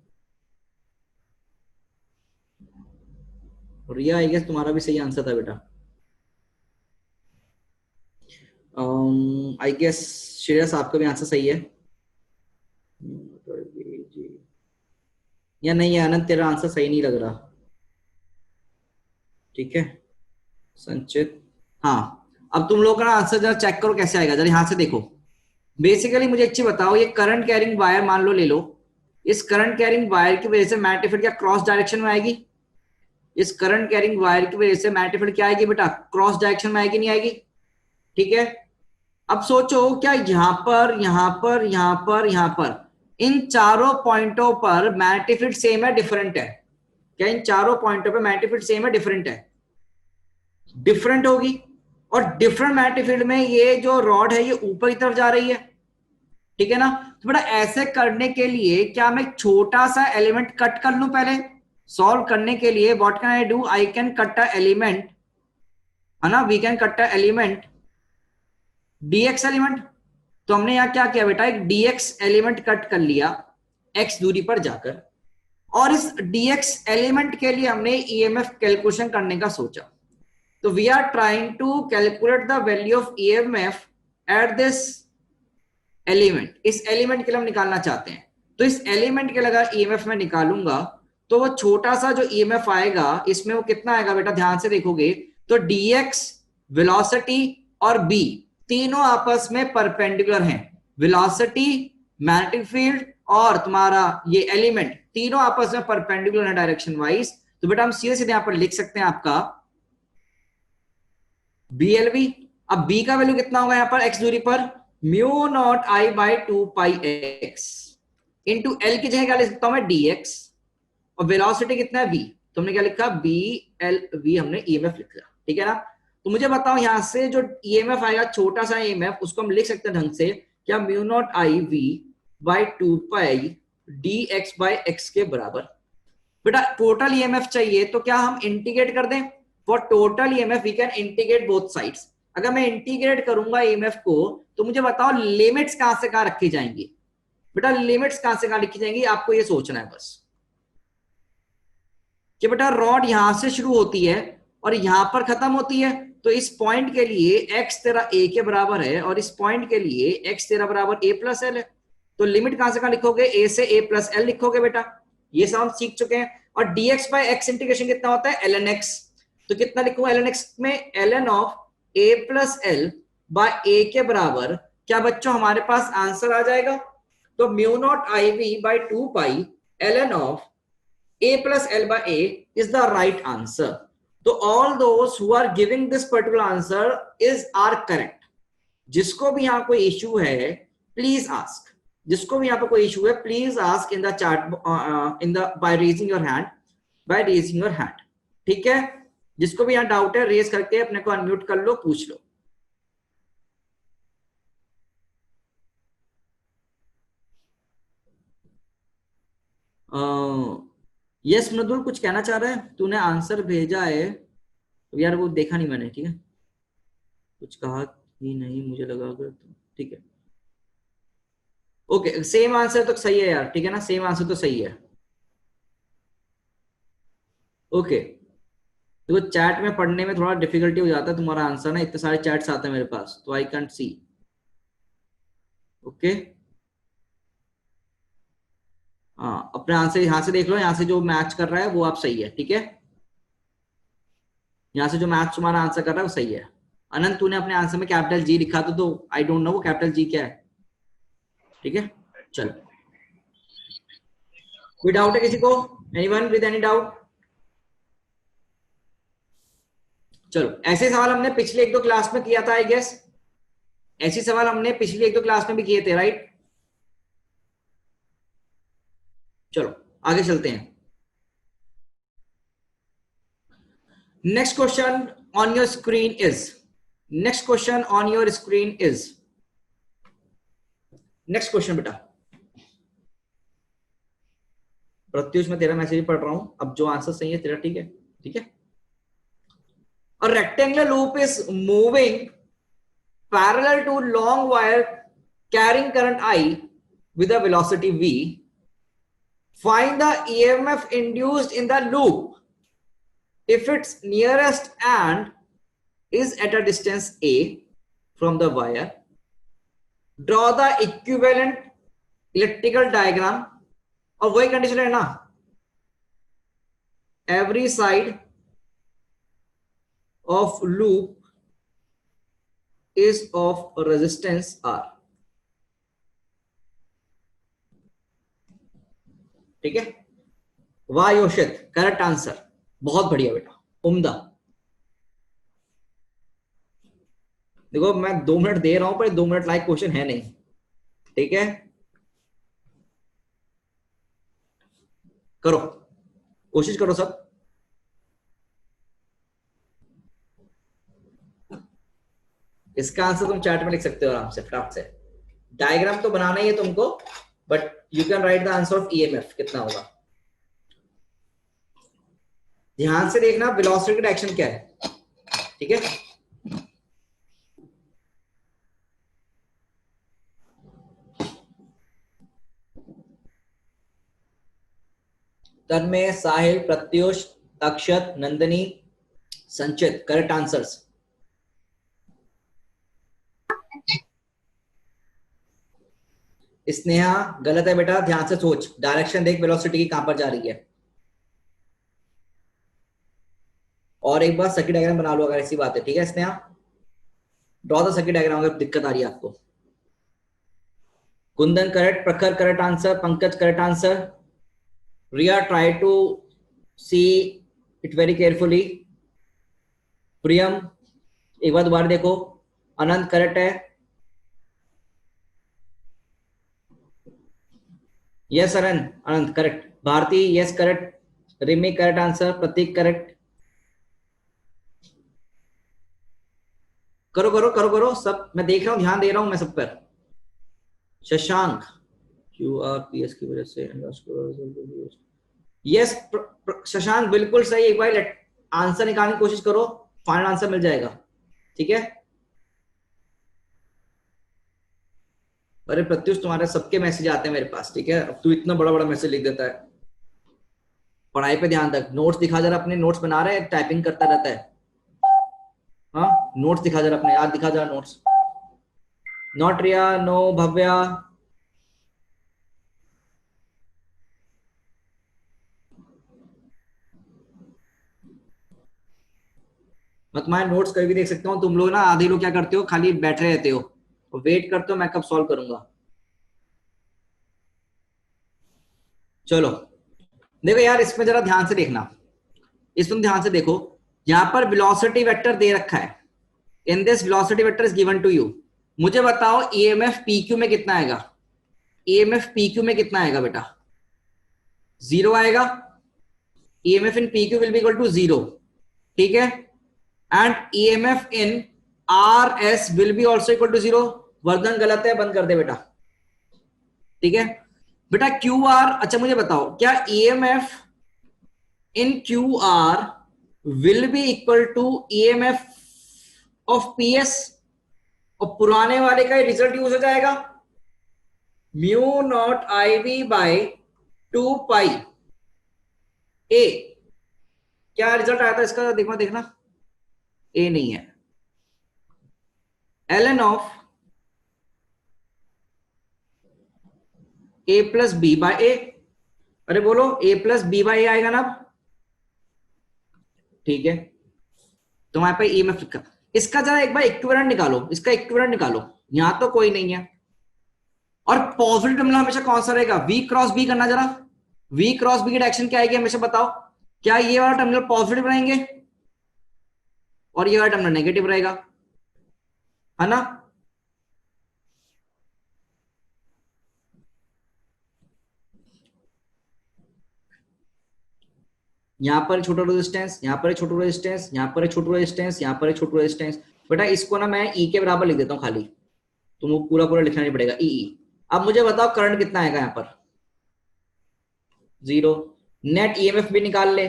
रिया आई गेस तुम्हारा भी सही आंसर था बेटा। आई गेस श्रेयस आपका भी आंसर सही है या नहीं है? आनंद तेरा आंसर सही नहीं लग रहा। ठीक है संचित, हाँ अब तुम लोग का आंसर जरा चेक करो कैसे आएगा, जरा यहां से देखो। बेसिकली मुझे एक चीज बताओ, ये करंट कैरिंग वायर मान लो ले लो, इस करंट कैरिंग वायर की वजह से मैग्नेटिक फील्ड क्या क्रॉस डायरेक्शन में आएगी? इस करंट कैरिंग वायर की वजह से मैग्नेटिक फील्ड क्या आएगी बेटा? क्रॉस डायरेक्शन में आएगी, नहीं आएगी? ठीक है, अब सोचो क्या यहां पर, यहां पर, यहां पर, यहां पर, इन चारों पॉइंटों पर मैग्नेटिक फील्ड सेम है डिफरेंट है? क्या इन चारों पॉइंटों पर मैग्नेटिक फील्ड सेम है डिफरेंट है? डिफरेंट होगी। और डिफरेंट मैग्नेटिक फील्ड में ये जो रॉड है ये ऊपर की तरफ जा रही है, ठीक है ना? तो बेटा ऐसे करने के लिए क्या मैं एक छोटा सा एलिमेंट कट कर लूं? पहले सॉल्व करने के लिए what can I do, I can cut a element, है ना, we can cut a element dx element. तो हमने यहां क्या किया बेटा, एक dx एलिमेंट कट कर लिया x दूरी पर जाकर, और इस dx एलिमेंट के लिए हमने ईएमएफ कैलकुलेशन करने का सोचा। तो we are trying to calculate the value of EMF at this element. इस एलिमेंट के लिए हम निकालना चाहते हैं। तो इस एलिमेंट के लिए अगर ईएमएफ में निकालूंगा तो वो छोटा सा जो ईएमएफ आएगा इसमें वो कितना आएगा बेटा, ध्यान से देखोगे तो dx वेलोसिटी और b तीनों आपस में परपेंडिकुलर हैं। वेलोसिटी, मैग्नेटिक फील्ड और तुम्हारा ये एलिमेंट तीनों आपस में परपेंडिकुलर है डायरेक्शन वाइज। तो बेटा हम सीधे सीधे यहां पर लिख सकते हैं आपका BLV। अब b का वैल्यू कितना होगा यहां पर x दूरी पर, mu naught I by 2 pi x into L की जगह क्या लिख सकता हूं मैं, dx, और वेलोसिटी कितना है v, तो हमने क्या लिखा BLV, हमने ईएमएफ लिख लिया, ठीक है ना? तो मुझे बताओ यहां से जो ईएमएफ आएगा छोटा सा ईएमएफ, उसको हम लिख सकते हैं ढंग से, क्या mu not I V by 2 pi dx by x के बराबर। बेटा टोटल ईएमएफ चाहिए तो क्या हम इंटीग्रेट कर दें? For total EMF we can integrate both sides. अगर मैं इंटीग्रेट करूंगा ईएमएफ को तो मुझे बताओ लिमिट्स कहां से कहां रखी जाएंगी? बेटा लिमिट्स कहां से कहां लिखी जाएंगी आपको ये सोचना है बस, कि बेटा रॉड यहां से शुरू होती है और यहां पर खत्म होती है, तो इस पॉइंट के लिए x तेरा a के बराबर है और इस पॉइंट के लिए x तेरा बराबर a प्लस एल है। तो लिमिट कहां से कहां लिखोगे, a से a प्लस एल लिखोगे बेटा, ये सब हम सीख चुके हैं। और dx बाय x इंटीग्रेशन कितना होता है, ln x। तो कितना लिखूंगा ln x में, ln of a plus L by a के बराबर, क्या बच्चों हमारे पास आंसर आ जाएगा? तो mu not I V by 2 pi ln of a plus l by a is the right answer. So all those who are giving this particular answer are correct. जिसको भी यहाँ कोई इश्यू है प्लीज आस्क, जिसको भी यहाँ पे कोई इश्यू है please ask in the chat, in the by raising your hand, by raising your hand, ठीक है? जिसको भी यहाँ डाउट है रेज करके अपने को अनम्यूट कर लो, पूछ लो। यस मृदुल कुछ कहना चाह रहा है, तूने आंसर भेजा है तो यार वो देखा नहीं मैंने, ठीक है? कुछ कहा ही नहीं मुझे लगा अगर, तो ठीक है ओके, सेम आंसर तो सही है यार, ठीक है ना? सेम आंसर तो सही है। ओके देखो चैट में पढ़ने में थोड़ा डिफिकल्टी हो जाता है तुम्हारा आंसर ना, इतने सारे चैट्स आते हैं मेरे पास तो आई कैंट सी। ओके हाँ अपने आंसर यहां से देख लो, यहां से जो मैच कर रहा है वो आप सही है, ठीक है? यहां से जो मैच तुम्हारा आंसर कर रहा है वो सही है। अनंत तूने अपने आंसर में कैपिटल जी लिखा तो आई डोंट नो वो कैपिटल जी क्या है। ठीक है, चलो कोई डाउट है किसी को? Anyone with any doubt? चलो, ऐसे सवाल हमने पिछले एक दो क्लास में किया था आई गेस। ऐसे सवाल हमने पिछली एक दो क्लास में भी किए थे, राइट? चलो आगे चलते हैं। Next question on your screen is, next question on your screen is, next question बेटा। प्रत्युष मैं तेरा मैसेज पढ़ रहा हूं, अब जो आंसर सही है तेरा, ठीक है? ठीक है। A rectangular loop is moving parallel to long wire carrying current I with a velocity v. Find the EMF induced in the loop if its nearest end is at a distance a from the wire. Draw the equivalent electrical diagram. और वही condition है ना, every side of loop is of resistance R. ठीक है, वाह योशित, correct answer, बहुत बढ़िया बेटा, उम्दा। देखो मैं 2 मिनट दे रहा हूं पर 2 मिनट लाइक क्वेश्चन है नहीं, ठीक है? करो, कोशिश करो सब। इसका आंसर तुम चैट में लिख सकते हो आराम से, फटाफट से। डायग्राम तो बनाना ही है तुमको, but you can write the answer of EMF कितना होगा। ध्यान से देखना वेलोसिटी का डायरेक्शन क्या है, ठीक है? तन्मय, साहिल, प्रत्युष, अक्षत, नंदिनी, संचित, करेक्ट आंसर्स। स्नेहा गलत है बेटा, ध्यान से सोच, डायरेक्शन देख वेलोसिटी की कहां पर जा रही है। और एक बार सर्किट डायग्राम बना लो अगर ऐसी बात है, ठीक है Sneha? Draw the circuit diagram अगर दिक्कत आ रही है आपको। Kundan correct, Prakhar correct answer, Pankaj correct answer, Riya try to see it very carefully, Priyam एक बार दोबारा देखो, अनंत करेक्ट है, yes Anant correct, Bharti yes correct, Rimi correct answer, Prateek correct. करो करो करो करो सब, मैं देख रहा हूं, ध्यान दे रहा हूं मैं सब पर। शशांक, QRPS की वजह से यस शशांक बिल्कुल सही, एक बार आंसर निकालने की कोशिश करो, फाइनल आंसर मिल जाएगा, ठीक है? अरे प्रत्युष तुम्हारे सबके मैसेज आते हैं मेरे पास, ठीक है? अब तू इतना बड़ा बड़ा मैसेज लिख देता है। पढ़ाई पे ध्यान रख, नोट्स दिखा जरा अपने, नोट्स बना रहे हैं, टाइपिंग करता रहता है। हाँ नोट्स दिखा जरा अपने, याद दिखा जरा notes. Not Riya, no Bhavya, मैं तुम्हारे नोट्स कभी भी देख सकता हूँ। तुम लोग ना आधे लोग क्या करते हो, खाली बैठे रहते हो और वेट करते हो मैं कब सॉल्व करूंगा। चलो देखो यार, इसमें जरा ध्यान से देखना, इसमें ध्यान से देखो, यहां पर वेलोसिटी वेक्टर दे रखा है, in this velocity vector is given to you. मुझे बताओ ईएमएफ पीक्यू में कितना आएगा? ईएमएफ पीक्यू में कितना आएगा बेटा? 0 आएगा। EMF in PQ will be equal to 0, ठीक है? And EMF in RS will be also equal to 0। Vardhan गलत है, बंद कर दे बेटा, ठीक है बेटा? क्यू आर, अच्छा मुझे बताओ क्या EMF in Q R will be equal to EMF of PS? और पुराने वाले का रिजल्ट यूज हो जाएगा, mu not I V by 2 pi A. क्या रिजल्ट आया था इसका? देखना देखना, ए नहीं है, ln of a plus b by a. अरे बोलो a plus b by a आएगा ना, ठीक है? तुम्हारे पे ईएमएफ लिखा, इसका जरा एक बार इक्विवेलेंट निकालो, इसका इक्विवेलेंट निकालो। यहां तो कोई नहीं है, और पॉजिटिव टर्मिनल हमेशा कौन सा रहेगा? V क्रॉस B करना जरा, V क्रॉस B की डायरेक्शन क्या आएगी हमेशा बताओ? क्या ये वाला टर्मिनल पॉजिटिव रहेंगे और ये वाला टर्मिनल नेगेटिव रहेगा, है ना? यहां पर छोटा रेजिस्टेंस, यहां पर छोटा रेजिस्टेंस, यहां पर छोटा रेजिस्टेंस, यहां पर छोटा रेजिस्टेंस। बेटा इसको ना मैं E के बराबर लिख देता हूं खाली, तुमको पूरा पूरा लिखना नहीं पड़ेगा। ई। अब मुझे बताओ करंट कितना आएगा यहां पर? 0। नेट ईएमएफ भी निकाल ले,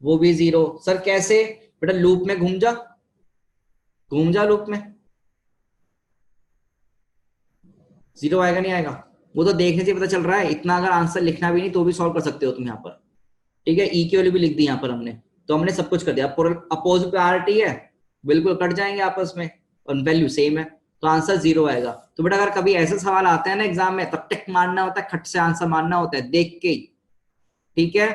वो भी 0। सर कैसे? बेटा लूप में घूम जा, घूम जा लूप में, 0 आएगा नहीं आएगा? वो तो देखने से पता चल रहा है, इतना अगर आंसर लिखना भी नहीं तो भी सॉल्व कर सकते हो तुम यहाँ पर। ठीक है, ई की वैल्यू भी लिख दी यहाँ पर हमने, तो हमने सब कुछ कर दिया। अपोजिट पोलैरिटी है, बिल्कुल कट जाएंगे आपस में और वैल्यू सेम है, तो आंसर 0 आएगा। तो बेटा अगर कभी ऐसे सवाल आते हैं ना एग्जाम में, तब टिक मारना होता है, खट से आंसर मारना होता है देख के। ठीक है,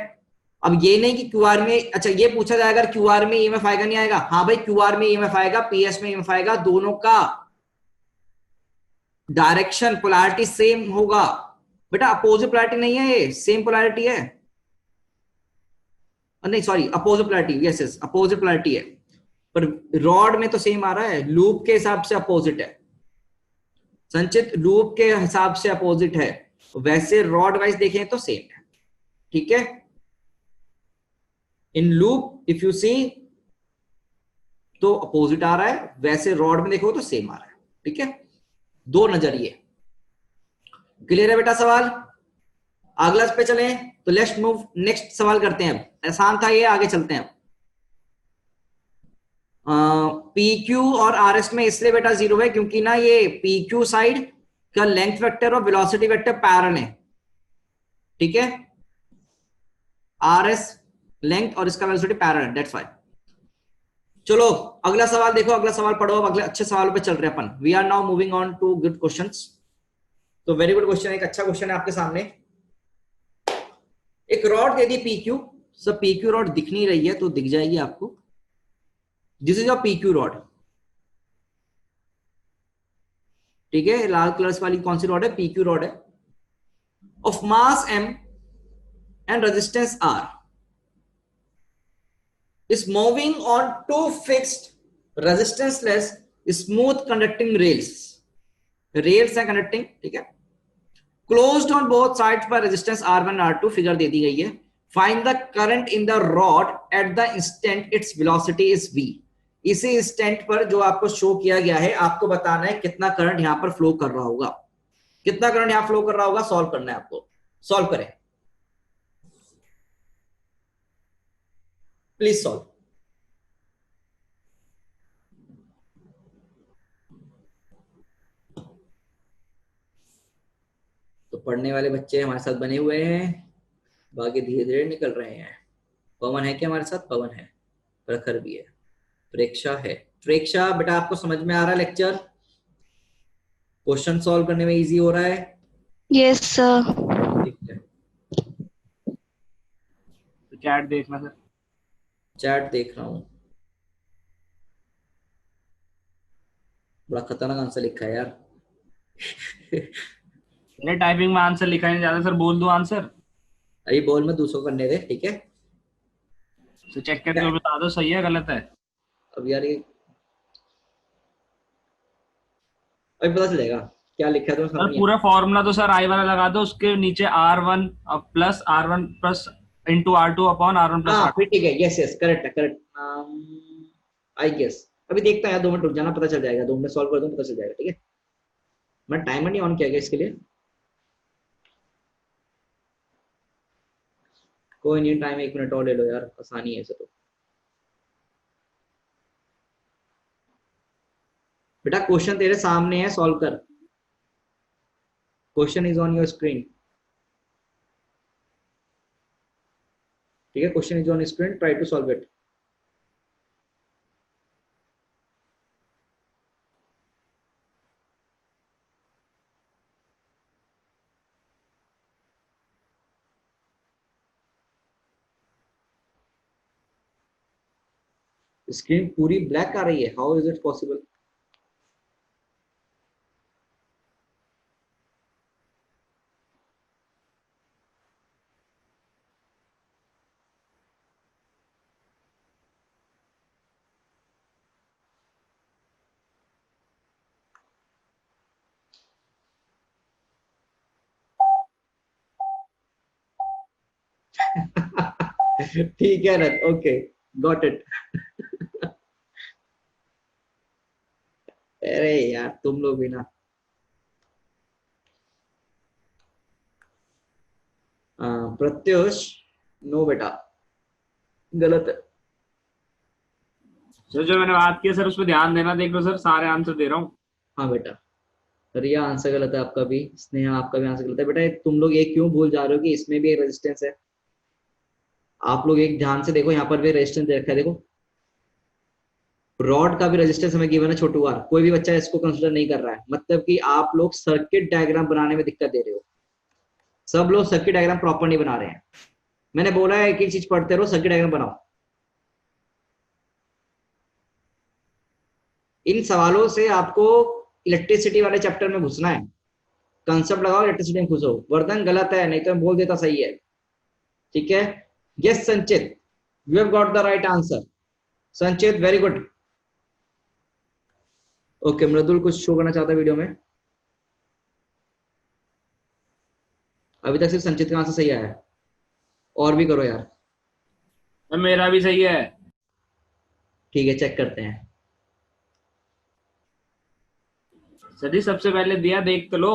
अब ये नहीं कि क्यूआर में, अच्छा ये पूछा जाएगा क्यूआर में ईएमएफ आएगा नहीं आएगा? हाँ भाई क्यूआर में ईएमएफ आएगा, पीएस में ईएमएफ आएगा, दोनों का डायरेक्शन पोलैरिटी सेम होगा। बेटा अपोजिट पोलैरिटी नहीं है, ये सेम पोलैरिटी है, नहीं sorry opposite polarity, yes yes opposite polarity है, पर रॉड में तो सेम आ रहा है, लूप के हिसाब से अपोजिट है संचित, लूप के हिसाब से अपोजिट है, वैसे रॉड वाइज देखें तो सेम है। ठीक है, in loop if you see तो अपोजिट आ रहा है, वैसे रॉड में देखो तो सेम आ रहा है। ठीक है, दो नजरिए। क्लियर है बेटा सवाल? अगला पे चले तो लेट्स मूव, नेक्स्ट सवाल करते हैं। अब आसान था ये, आगे चलते हैं। पी क्यू और आर एस में इसलिए बेटा 0 है क्योंकि ना ये पी क्यू साइड का लेंथ वेक्टर और वेलोसिटी वेक्टर पैरेलल है। ठीक है, आर एस लेंथ और इसका वेलोसिटी पैरेलल है, दैट्स व्हाई। चलो अगला सवाल देखो, अगला सवाल पढ़ो। अब अगले अच्छे सवालों पे चल रहे हैं अपन। We are now moving on to good questions. तो वेरी गुड क्वेश्चन, एक अच्छा क्वेश्चन है आपके सामने। एक रॉड दे दी पी क्यू, सब पी क्यू रॉड दिख नहीं रही है तो दिख जाएगी आपको। This is your P Q rod. ठीक है, लाल कलर्स वाली कौन सी रॉड है? पी क्यू रॉड है, of mass M and resistance R, is moving on two fixed resistance-less smooth conducting rails. Rails है conducting, ठीक है, closed on both sides by resistance R1 R2, figure दे दी गई है। Find the current in the rod at the instant its velocity is V. इसी instant पर जो आपको शो किया गया है, आपको बताना है कितना करंट यहां पर फ्लो कर रहा होगा, कितना करंट यहां फ्लो कर रहा होगा, सॉल्व करना है आपको। सॉल्व करें प्लीज, सॉल्व। तो पढ़ने वाले बच्चे हमारे साथ बने हुए हैं, बाकी धीरे धीरे निकल रहे हैं। पवन है क्या हमारे साथ? पवन है, प्रखर भी है, प्रेक्षा है। प्रेक्षा बेटा आपको समझ में आ रहा है लेक्चर? क्वेश्चन सॉल्व करने में इजी हो रहा है? Yes sir. ठीक है, तो चैट देखना सर। चैट देख रहा हूं, बड़ा खतरनाक आंसर लिखा है यार। मैंने टाइपिंग में आंसर लिखा नहीं जाता सर, बोल दो आंसर। अभी बोल में दूसरों करने दे, ठीक है? तो चेक करके बता दो सही है गलत है। अब यार ये अभी पता चलेगा क्या लिखा है तो सर पूरा फॉर्मूला तो सर आई वाला लगा दो, उसके नीचे R1 plus R1 plus into R2 upon R1 plus हाँ फिर ठीक है, यस यस करेक्ट है, करेक्ट आई गेस। अभी देखता है, 2 मिनट रुक जाना, पता चल जाएगा, 2 मिनट सॉल्व कर दूं पता चल जाएगा। ठीक है, मैं टाइमर नहीं ऑन किया गया इसके लिए, कोई नहीं, टाइम 1 मिनट और ले लो यार, आसानी है इसे तो। बेटा क्वेश्चन तेरे सामने है, सॉल्व कर। Question is on your screen, ठीक है, question is on screen, try to solve it. Screen पूरी ब्लैक आ रही है, हाउ इज इट पॉसिबल? ठीक है रथ, ओके गॉट इट। अरे यार तुम लोग भी ना। प्रत्युष नो बेटा, गलत है। सर जो मैंने बात की सर उस पर ध्यान देना, देख लो सर सारे आंसर दे रहा हूँ। हाँ बेटा, रिया आंसर गलत है आपका भी, स्नेहा आपका भी आंसर गलत है बेटा। तुम लोग एक क्यों भूल जा रहे हो कि इसमें भी एक रेजिस्टेंस है। आप लोग एक ध्यान से देखो, यहाँ पर भी रेजिस्टेंस दे रखा है, देखो रॉड का भी रेजिस्टेंस हमें गिवन है छोटू आर। कोई भी बच्चा इसको कंसिडर नहीं कर रहा है, मतलब कि आप लोग सर्किट डायग्राम बनाने में दिक्कत दे रहे हो। सब लोग सर्किट डायग्राम प्रॉपर नहीं बना रहे हैं। मैंने बोला है एक ही चीज पढ़ते रहो, सर्किट डायग्राम बनाओ। इन सवालों से आपको इलेक्ट्रिसिटी वाले चैप्टर में घुसना है, कंसेप्ट लगाओ, इलेक्ट्रिसिटी में घुसो। वर्धन गलत है, नहीं तो मैं बोल देता सही है। ठीक है, यस संचित, you have got the right answer. संचित वेरी गुड। ओके, मृदुल कुछ शो करना चाहता है वीडियो में? अभी तक सिर्फ संचित का आंसर सही आया है, और भी करो यार। मेरा भी सही है। ठीक है, चेक करते हैं। सर जी सबसे पहले दिया, देख तो लो।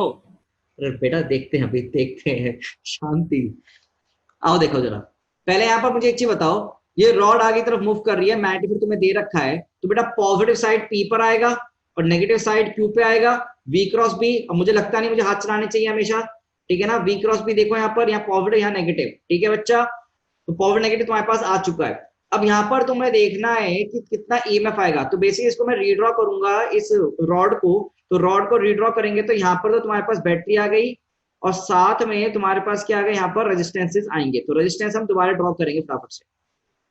अरे बेटा देखते हैं, अभी देखते हैं, शांति। आओ देखो जरा, पहले यहाँ पर मुझे एक चीज बताओ, ये रॉड आगे तरफ मूव कर रही है, मैट फिर तुम्हें दे रखा है, तो बेटा पॉजिटिव साइड पी पर आएगा और नेगेटिव साइड क्यू पे आएगा। वी क्रॉस बी, अब मुझे लगता नहीं मुझे हाथ चलाने चाहिए हमेशा, ठीक है ना। वी क्रॉस बी देखो यहाँ पर, यहाँ पॉजिटिव यहाँ नेगेटिव, ठीक है बच्चा। तो पॉजिटिव नेगेटिव तुम्हारे पास आ चुका है। अब यहाँ पर तुम्हें देखना है कि कितना ईएमएफ आएगा। तो बेसिकली इसको मैं रीड्रॉ करूंगा इस रॉड को। तो रॉड को रीड्रॉ करेंगे तो यहाँ पर तो तुम्हारे पास बैटरी आ गई और साथ में तुम्हारे पास क्या आ गया, यहाँ पर रेजिस्टेंसेस आएंगे। तो रेजिस्टेंस हम दोबारा ड्रॉ करेंगे फटाफट से।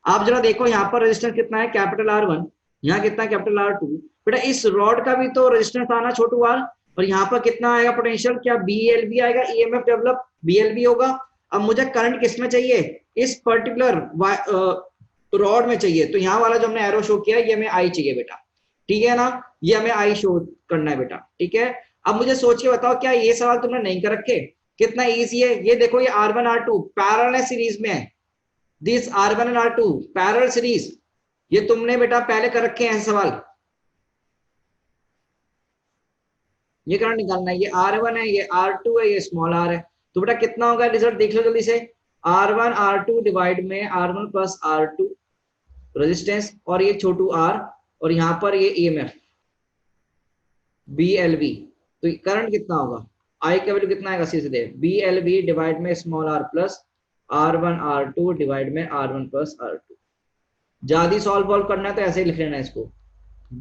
आप जरा देखो यहाँ पर रेजिस्टेंस कितना है, कैपिटल R1, यहाँ कितना है, कैपिटल R2। बेटा इस रॉड का भी तो रेजिस्टेंस आना छोटू आर, और यहाँ पर कितना आएगा पोटेंशियल, क्या BLV आएगा, ईएमएफ डेवलप BLV होगा। अब मुझे करंट किसमें चाहिए, इस पर्टिकुलर रॉड में चाहिए। तो यहाँ वाला जो हमने एरो शो किया, ये हमें I चाहिए बेटा, ठीक है ना। ये हमें I शो करना है बेटा, ठीक है। अब मुझे सोच के बताओ, क्या ये सवाल तुमने नहीं कर रखे? कितना इजी है ये, देखो ये R1 R2 पैरेलल सीरीज में है। This R1 and R2 parallel series, ये तुमने बेटा पहले कर रखे हैं सवाल। ये करंट निकालना है, ये R1 है, ये R2 है, ये स्मॉल r है। तो बेटा कितना होगा, रिजल्ट देख लो जल्दी से। R1 R2 डिवाइड में R1 प्लस R2 रेजिस्टेंस, और ये छोटू r, और यहाँ पर ये EMF BLV। तो करंट कितना होगा, I का वैल्यू कितना आएगा, सीधे BLV डिवाइड में small r plus R1 R2 divide में R1 प्लस R2। ज्यादा सॉल्व करना है तो ऐसे ही लिख लेना है इसको,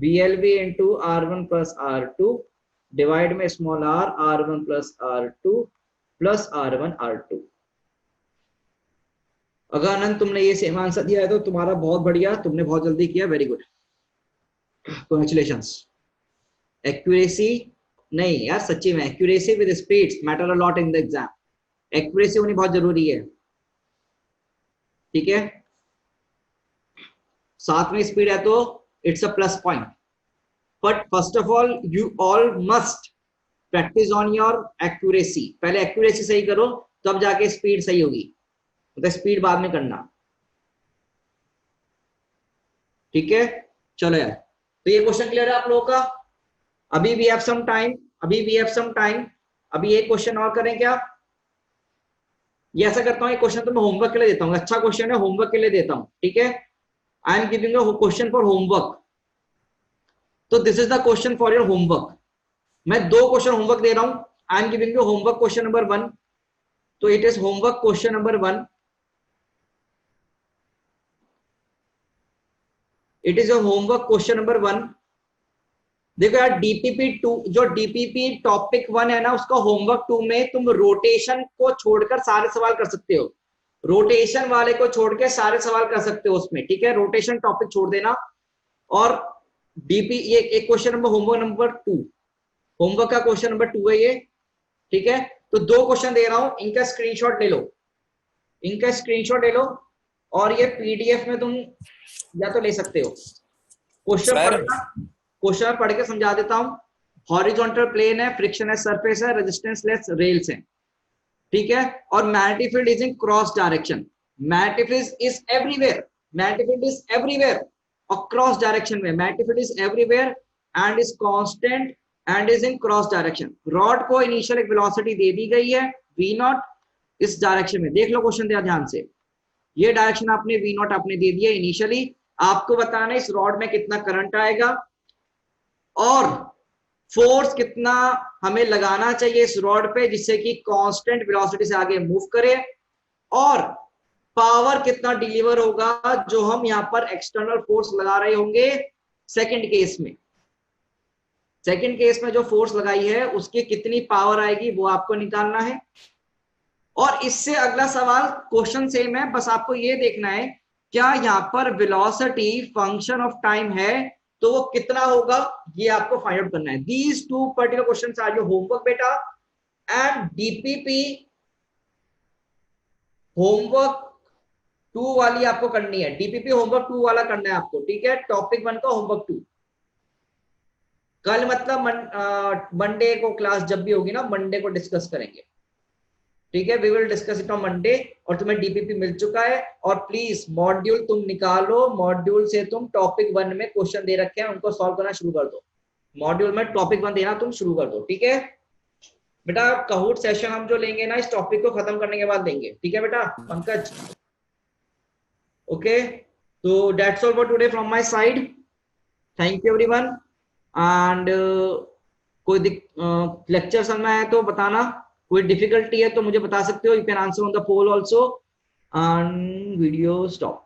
BLV into R1 plus R2 divide में small r R1 plus R2 plus R1 R2। अगर अनंत तुमने ये सेम आंसर दिया है तो तुम्हारा बहुत बढ़िया, तुमने बहुत जल्दी किया, वेरी गुड, कांग्रेचुलेशंस। एक्यूरेसी नहीं यार, सच्ची में accuracy with speeds matter a lot in the exam. Accuracy होनी बहुत जरूरी है, ठीक है। साथ में स्पीड है तो it's a plus point, but first of all you all must practice on your accuracy. पहले एक्यूरेसी सही करो, तब जाके स्पीड सही होगी, मतलब स्पीड बाद में करना, ठीक है। चलो यार, तो ये क्वेश्चन क्लियर है आप लोगों का? अभी वी हैव सम टाइम, अभी एक क्वेश्चन और करें क्या? ये ऐसा करता हूँ, एक क्वेश्चन तो मैं होमवर्क के लिए देता हूँ, अच्छा क्वेश्चन है, होमवर्क के लिए देता हूँ, ठीक है। I am giving a question for homework, तो this is the question for your homework. मैं 2 क्वेश्चन होमवर्क दे रहा हूँ। I am giving you homework question number 1, तो it is homework question number 1। It is your homework question number 1। देखो यार, DPP 2 जो DPP topic 1 है ना, उसका होमवर्क 2 में तुम रोटेशन को छोड़कर सारे सवाल कर सकते हो। रोटेशन वाले को छोड़ के सारे सवाल कर सकते हो उसमें, ठीक है। रोटेशन टॉपिक छोड़ देना। और DP ये एक question number homework number 2, homework का क्वेश्चन नंबर 2 है ये, ठीक है। तो 2 क्वेश्चन दे रहा हूं, इनका स्क्रीनशॉट ले लो, इनका स्क्रीनशॉट ले लो, और ये PDF में तुम या तो ले सकते हो। क्वेश्चन पढ़ के समझा देता हूं। हॉरिजॉन्टल प्लेन है, फ्रिक्शन है, सरफेस है, रेजिस्टेंस लेस रेल्स है, ठीक है। और magnetic field is in cross direction. magnetic field is everywhere, magnetic field is everywhere across direction में, magnetic field is everywhere and is constant and is in cross direction. Rod को initial एक velocity दे दी गई है v0 इस direction में, देख लो question दिया ध्यान से, ये डायरेक्शन आपने v0 आपने दे दिया इनिशियली, आपको बताना है इस रॉड में कितना करंट आएगा और फोर्स कितना हमें लगाना चाहिए इस रॉड पे जिससे कि कांस्टेंट वेलोसिटी से आगे मूव करे, और पावर कितना डिलीवर होगा जो हम यहां पर एक्सटर्नल फोर्स लगा रहे होंगे सेकंड केस में, सेकंड केस में जो फोर्स लगाई है उसकी कितनी पावर आएगी वो आपको निकालना है। और इससे अगला सवाल क्वेश्चन सेम है, बस आपको ये देखना है क्या यहाँ पर वेलोसिटी फंक्शन ऑफ टाइम है तो वो कितना होगा ये आपको फाइंड आउट करना है। These two particular questions are your homework बेटा, एंड डीपीपी होमवर्क 2 वाली आपको करनी है, डीपीपी होमवर्क 2 वाला करना है आपको, ठीक है। टॉपिक 1 का होमवर्क 2 कल मतलब मंडे को क्लास जब भी होगी ना मंडे को डिस्कस करेंगे, ठीक है। We will discuss it on Monday. और तुम्हें डीपीपी मिल चुका है और प्लीज मॉड्यूल तुम निकालो, मॉड्यूल से तुम टॉपिक 1 में क्वेश्चन दे रखे हैं उनको सॉल्व करना शुरू कर दो, मॉड्यूल में टॉपिक 1 देना तुम शुरू कर दो, ठीक है बेटा। काहूट सेशन हम जो लेंगे ना इस टॉपिक को खत्म करने के बाद देंगे, ठीक है बेटा पंकज। ओके, तो that's all for today from my side, thank you everyone. And कोई लेक्चर समझ में आया तो बताना, कोई डिफिकल्टी है तो मुझे बता सकते हो, you can answer on the poll also, and video stop.